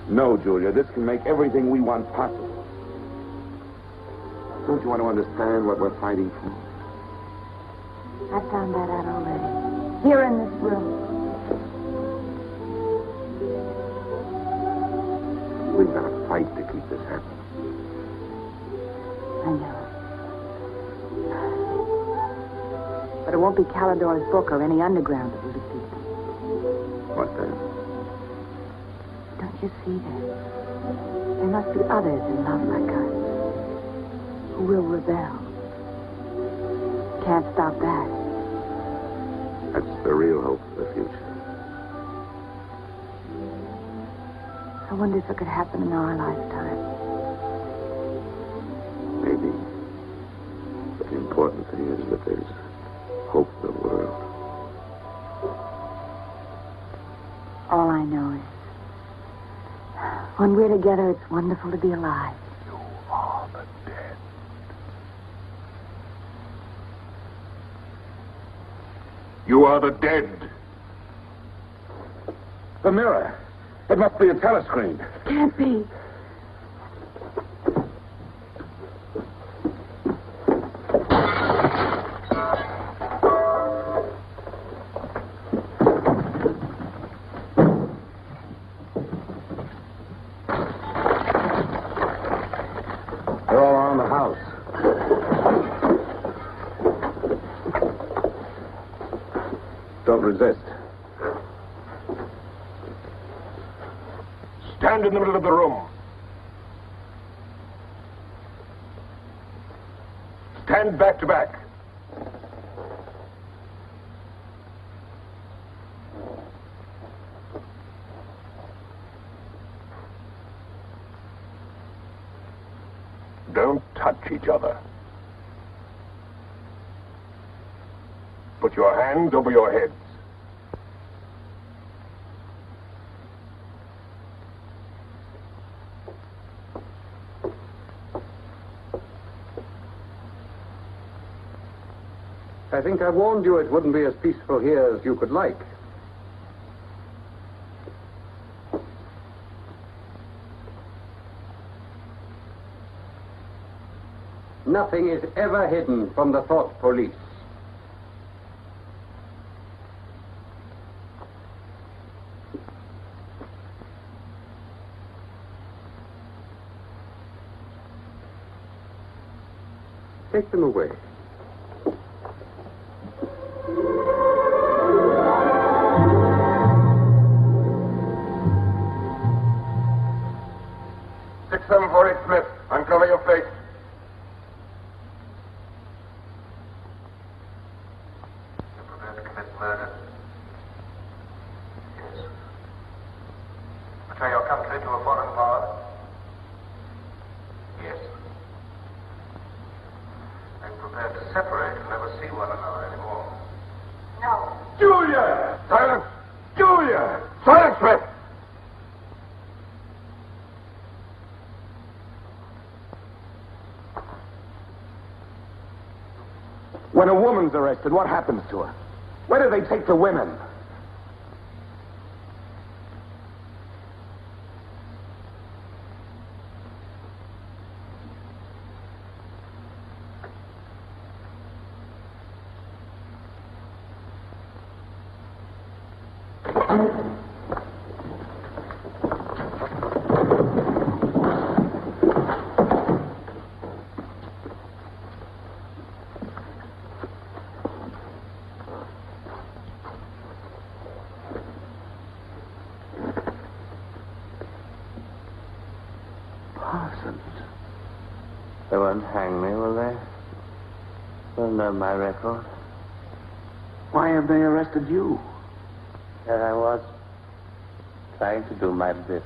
No, Julia, this can make everything we want possible. Don't you want to understand what we're fighting for? I found that out already. Here in this room. We've got to fight to keep this happening. I know. But it won't be Calidore's book or any underground that will defeat them. What then? Don't you see that? There must be others in love like us who will rebel. Can't stop that. That's the real hope for the future. I wonder if it could happen in our lifetime. Maybe. But the important thing is that there's hope in the world. All I know is when we're together, it's wonderful to be alive. You are the dead. You are the dead. The mirror. It must be a telescreen. Can't be. resist. Stand in the middle of the room. Stand back to back. Don't touch each other. Put your hands over your heads. I think I warned you it wouldn't be as peaceful here as you could like. Nothing is ever hidden from the thought police. Take them away. Smith, uncover your face. You're prepared to commit murder? Yes. Betray your country to a foreign power? Yes. Are you prepared to separate and never see one another anymore? No. Julia! Silence! Julia! Silence, Smith! When a woman's arrested, what happens to her? Where do they take the women? They won't hang me, will they? They'll know my record. Why have they arrested you? There I was, trying to do my bit,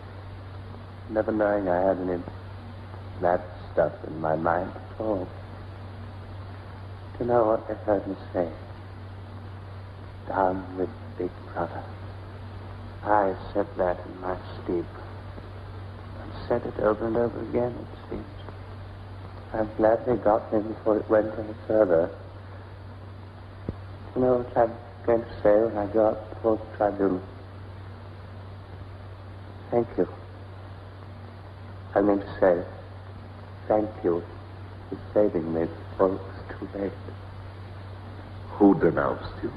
never knowing I had any bad stuff in my mind at all. Do you know what they heard me say? Down with Big Brother. I said that in my sleep, and said it over and over again, it seems. I'm glad they got me before it went any further. You know what I'm going to say when I go up before the tribunal? Thank you. I mean to say, thank you for saving me before it was too late. Who denounced you?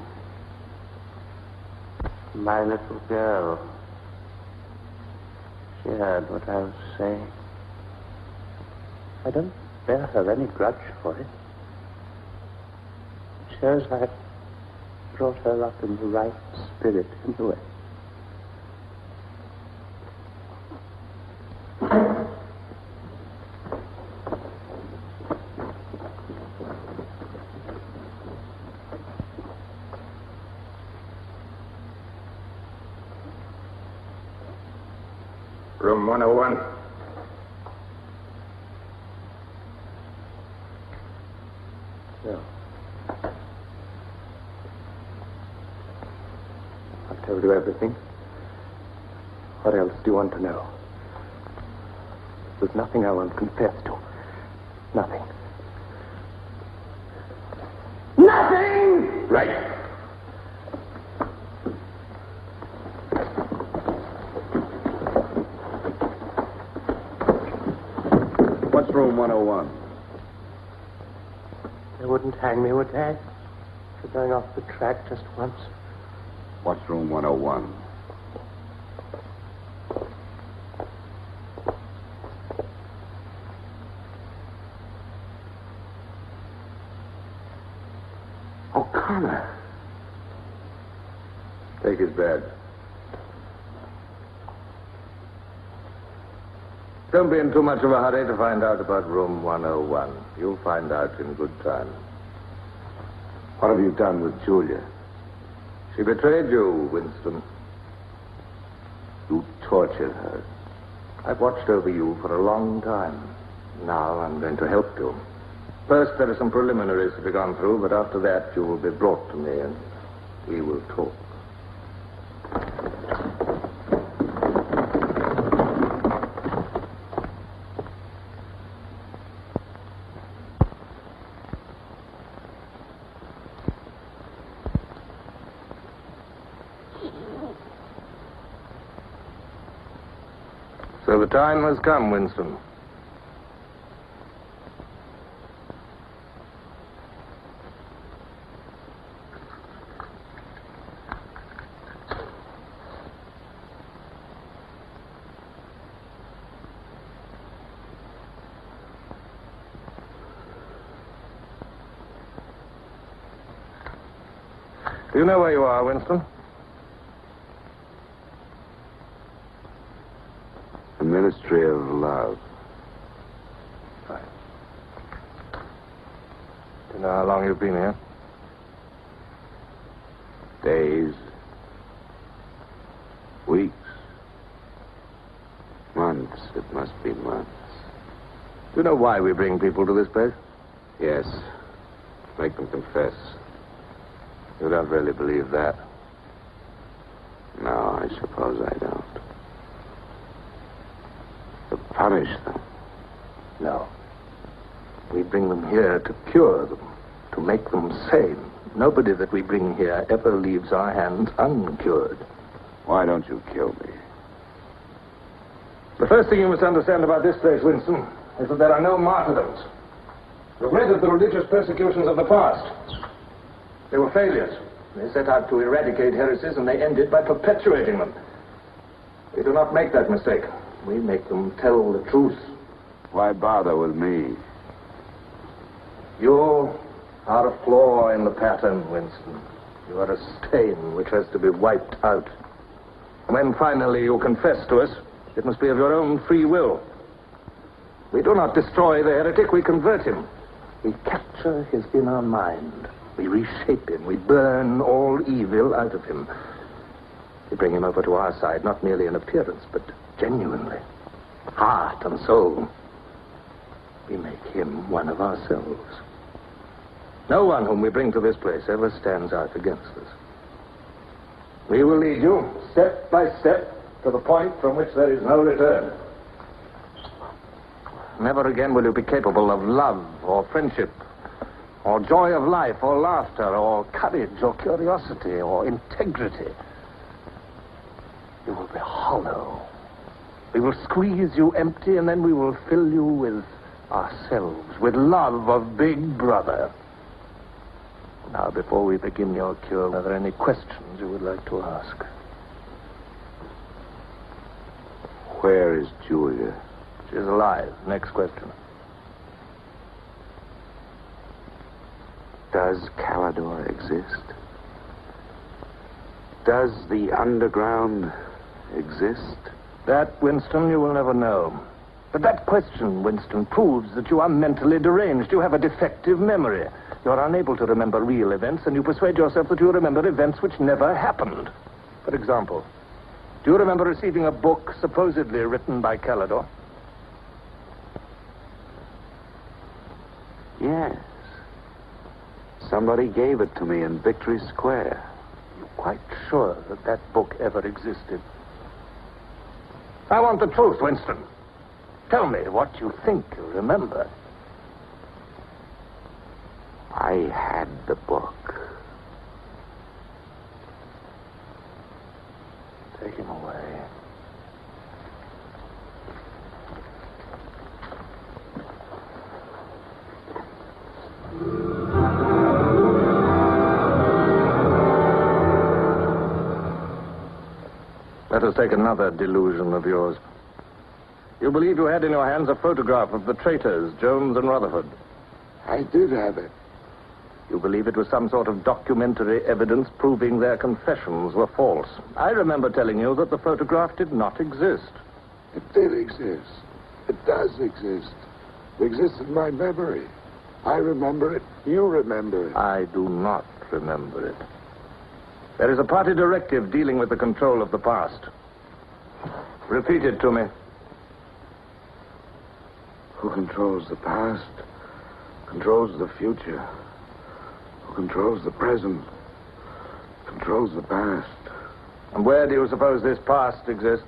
My little girl. She heard what I was saying. I don't bear her any grudge for it. It shows I brought her up in the right spirit anyway. Room 101. No. I've told you everything. What else do you want to know? There's nothing I won't confess to. Nothing. Nothing! Right. What's room 101? They wouldn't hang me, would they? For going off the track just once. What's room 101? O'Connor. bed. Don't be in too much of a hurry to find out about room 101. You'll find out in good time. What have you done with Julia? She betrayed you, Winston. You tortured her. I've watched over you for a long time. Now I'm going to help you. First, there are some preliminaries to be gone through, but after that, you will be brought to me and we will talk. So the time has come, Winston. Do you know where you are, Winston? The Ministry of Love. Fine. Do you know how long you've been here? Days. Weeks. Months. It must be months. Do you know why we bring people to this place? Yes. Make them confess. You don't really believe that? No, I suppose I don't. To punish them? No. We bring them here to cure them, to make them sane. Nobody that we bring here ever leaves our hands uncured. Why don't you kill me? The first thing you must understand about this place, Winston, is that there are no martyrdoms. You've read of the religious persecutions of the past. They were failures. They set out to eradicate heresies, and they ended by perpetuating them. We do not make that mistake. We make them tell the truth. Why bother with me? You are a flaw in the pattern, Winston. You are a stain which has to be wiped out. When finally you confess to us, it must be of your own free will. We do not destroy the heretic, we convert him. We capture his inner mind. We reshape him. We burn all evil out of him. We bring him over to our side, not merely in appearance, but genuinely. Heart and soul. We make him one of ourselves. No one whom we bring to this place ever stands out against us. We will lead you, step by step, to the point from which there is no return. Never again will you be capable of love or friendship, or joy of life, or laughter, or courage, or curiosity, or integrity. You will be hollow. We will squeeze you empty, and then we will fill you with ourselves, with love of Big Brother. Now, before we begin your cure, are there any questions you would like to ask? Where is Julia? She's alive. Next question. Does Calidor exist? Does the underground exist? That, Winston, you will never know. But that question, Winston, proves that you are mentally deranged. You have a defective memory. You are unable to remember real events, and you persuade yourself that you remember events which never happened. For example, do you remember receiving a book supposedly written by Calidor? Yes. Somebody gave it to me in Victory Square. You're quite sure that that book ever existed? I want the truth, Winston. Tell me what you think you remember. I had the book. Take him away. Let us take another delusion of yours. You believe you had in your hands a photograph of the traitors, Jones and Rutherford. I did have it. You believe it was some sort of documentary evidence proving their confessions were false. I remember telling you that the photograph did not exist. It did exist. It does exist. It exists in my memory. I remember it. You remember it. I do not remember it. There is a party directive dealing with the control of the past. Repeat it to me. Who controls the past controls the future. Who controls the present controls the past. And where do you suppose this past exists?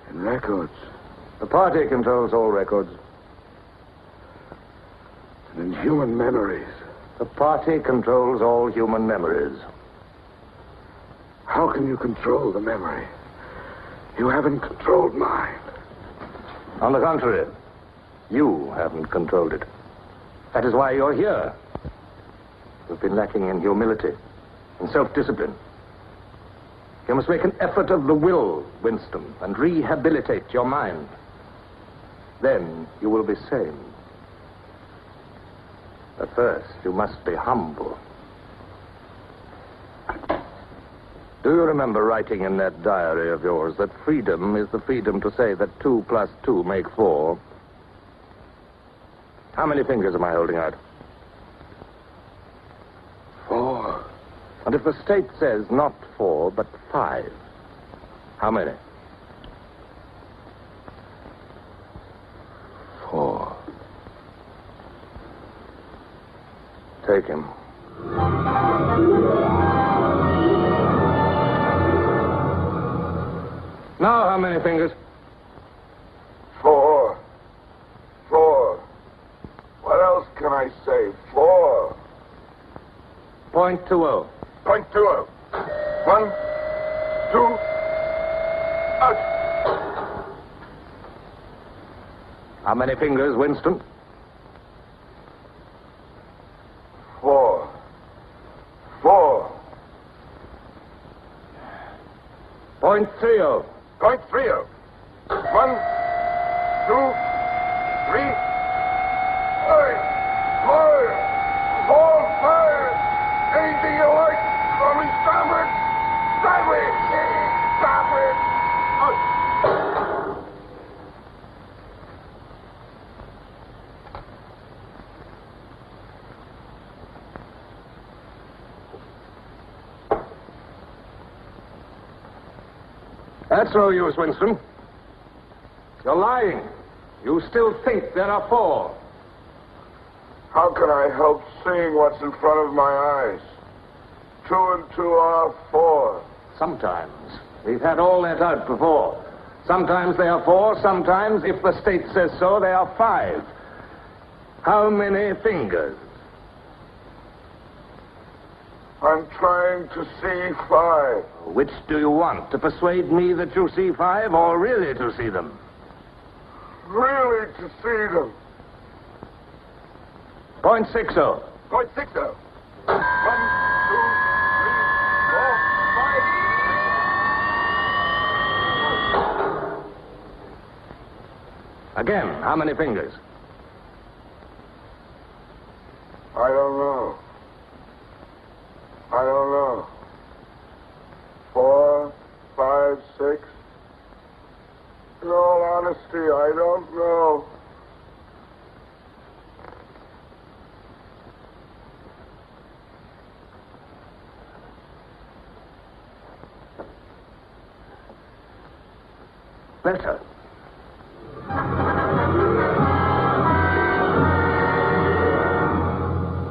In records. The party controls all records. And in human memories. The party controls all human memories. How can you control the memory? You haven't controlled mine. On the contrary, you haven't controlled it. That is why you're here. You've been lacking in humility, in self-discipline. You must make an effort of the will, Winston, and rehabilitate your mind. Then you will be sane. But first, you must be humble. Do you remember writing in that diary of yours that freedom is the freedom to say that 2 plus 2 make 4? How many fingers am I holding out? 4. And if the state says not 4, but 5, how many? 4. Take him. Now, how many fingers? 4. 4. What else can I say? 4. .20. 0.20. 1, 2, out. How many fingers, Winston? 4. 4. .30. 0.30. 1, 2, 3. Anything you like. Call me starboard. Starboard. Starboard. That's no use, Winston. You're lying. You still think there are 4. How can I help seeing what's in front of my eyes? 2 and 2 are 4. Sometimes. We've had all that out before. Sometimes they are 4, sometimes, if the state says so, they are 5. How many fingers? I'm trying to see 5. Which do you want? To persuade me that you see 5, or really to see them? Really to see them. .60. 0.60. 1, 2, 3, 4, 5. Again, how many fingers? I don't know. I don't know. 4, 5, 6. In all honesty, I don't know. Better.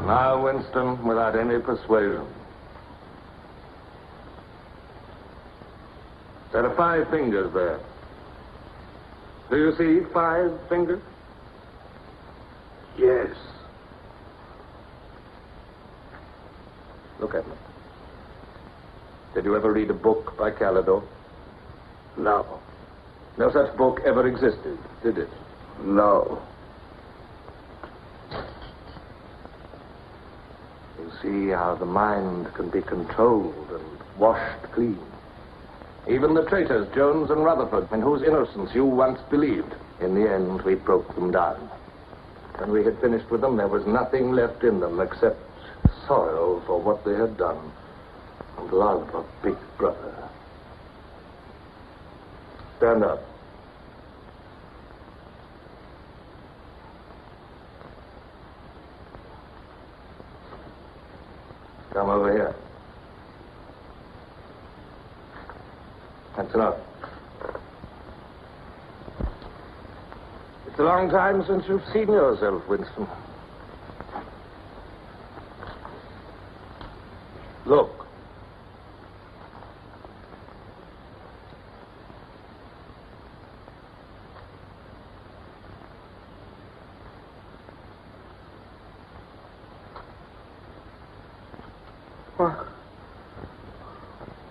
Now, Winston, without any persuasion. There are 5 fingers there. Do you see 5 fingers? Yes. Look at me. Did you ever read a book by Calidore? No. No such book ever existed, did it? No. You see how the mind can be controlled and washed clean. Even the traitors, Jones and Rutherford, in whose innocence you once believed, in the end we broke them down. When we had finished with them, there was nothing left in them except sorrow for what they had done and love of Big Brother. Stand up. Come over here. That's enough. It's a long time since you've seen yourself, Winston. Look.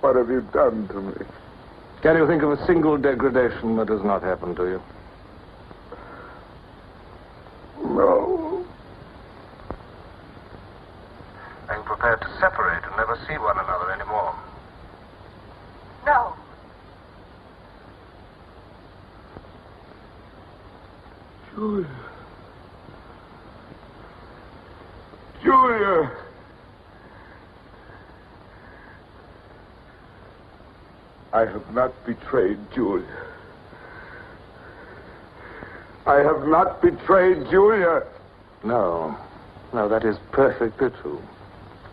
What have you done to me? Can you think of a single degradation that has not happened to you? No. Are you prepared to separate and never see one another anymore? No. Julia. Julia. I have not betrayed Julia. I have not betrayed Julia. No. No, that is perfectly true.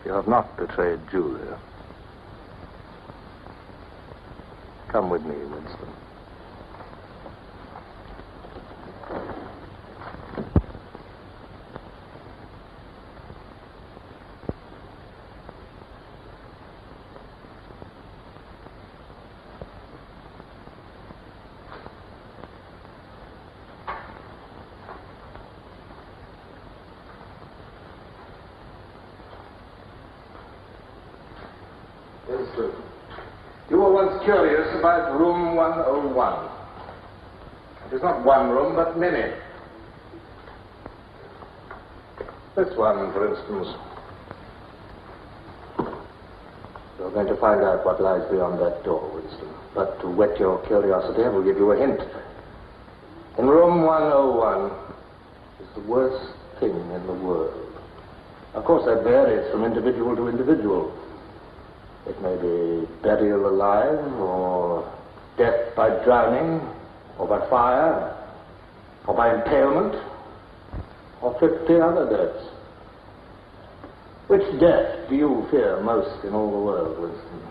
You have not betrayed Julia. Come with me, Winston. You were once curious about room 101. It is not one room, but many. This one, for instance. You're going to find out what lies beyond that door, Winston. But to whet your curiosity, I will give you a hint. In room 101 is the worst thing in the world. Of course, that varies from individual to individual. It may be burial alive, or death by drowning, or by fire, or by impalement, or 50 other deaths. Which death do you fear most in all the world, Winston?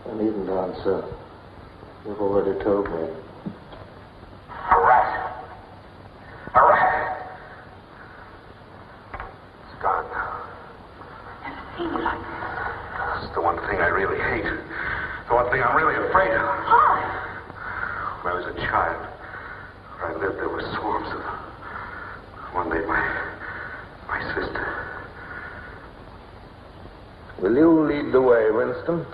I needn't answer. You've already told me. A rat. A rat. It's gone now. It's the one thing I really hate. The one thing I'm really afraid of. Why? When I was a child, where I lived, there were swarms of them. One day, my sister. Will you lead the way, Winston?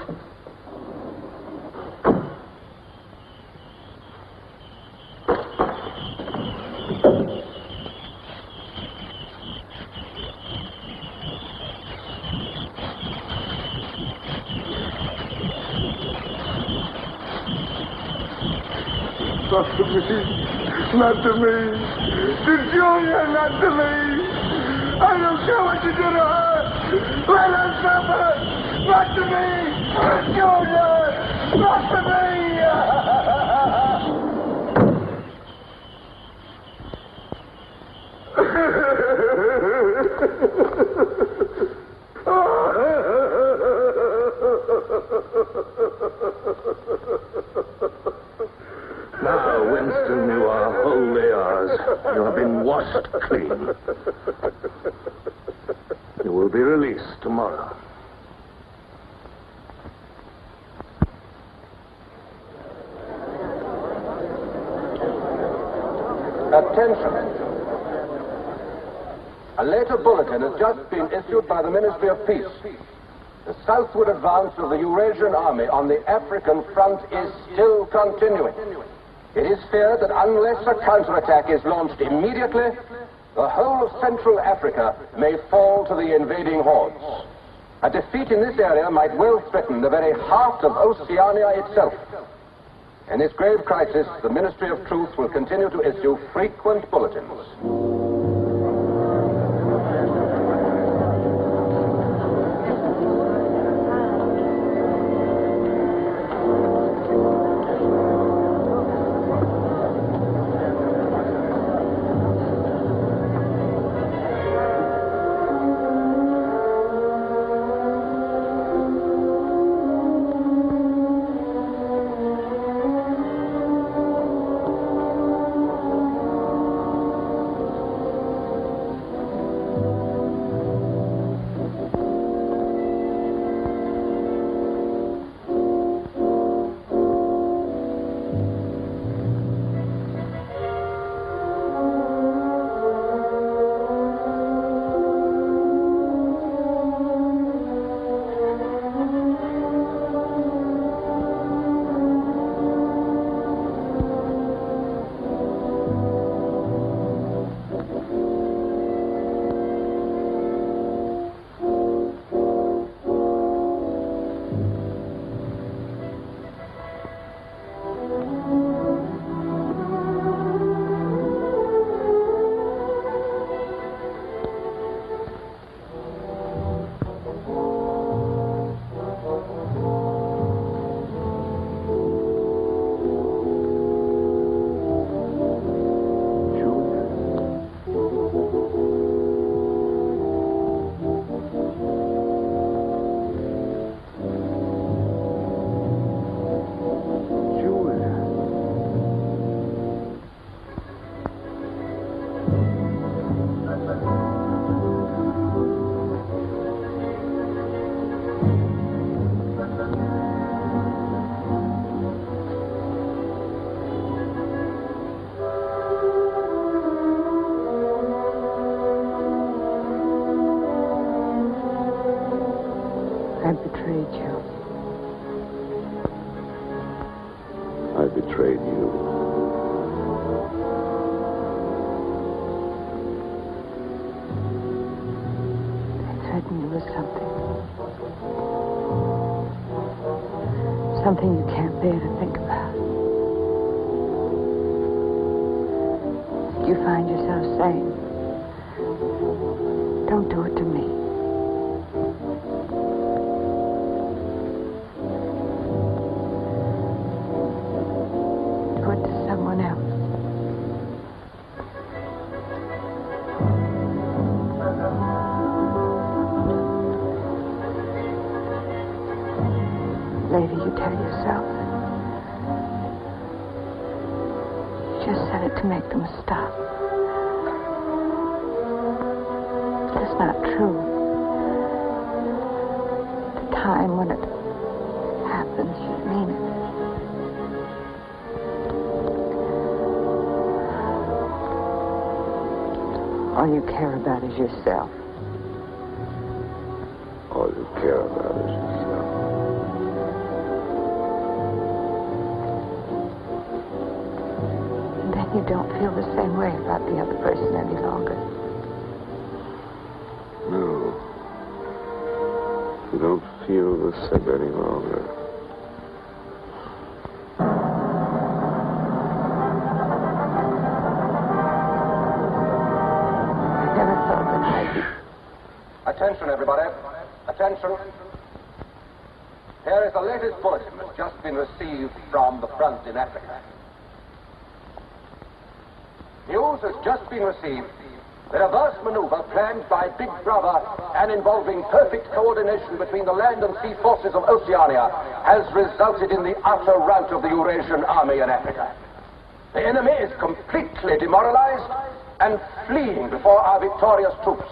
Not to me. Not to me. To Julia, not to me. I don't care what you do to her. Let her suffer. Not to me. To Julia. Not to me. Now, Winston, you are wholly ours. You have been washed clean. You will be released tomorrow. Attention. A later bulletin has just been issued by the Ministry of Peace. The southward advance of the Eurasian army on the African front is still continuing. It is feared that unless a counterattack is launched immediately, the whole of Central Africa may fall to the invading hordes. A defeat in this area might well threaten the very heart of Oceania itself. In this grave crisis, the Ministry of Truth will continue to issue frequent bulletins. I betrayed you. I betrayed you. I threatened you with something. Something you can't bear to think about. You find yourself saying, don't do it to me. Do it to someone else. Later you tell yourself, you just said it to make them stop. It's not true. The time when it happens, you mean it. All you care about is yourself. All you care about is yourself. And then you don't feel the same way about the other person any longer. No. You don't feel the same any longer. I never thought that I'd be... Attention, everybody. Attention. Here is the latest bulletin that's just been received from the front in Africa. News has just been received. The reverse maneuver planned by Big Brother and involving perfect coordination between the land and sea forces of Oceania has resulted in the utter rout of the Eurasian army in Africa. The enemy is completely demoralized and fleeing before our victorious troops.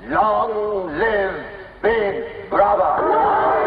Long live Big Brother!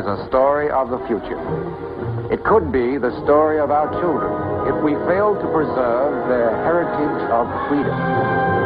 a story of the future. It could be the story of our children if we fail to preserve their heritage of freedom.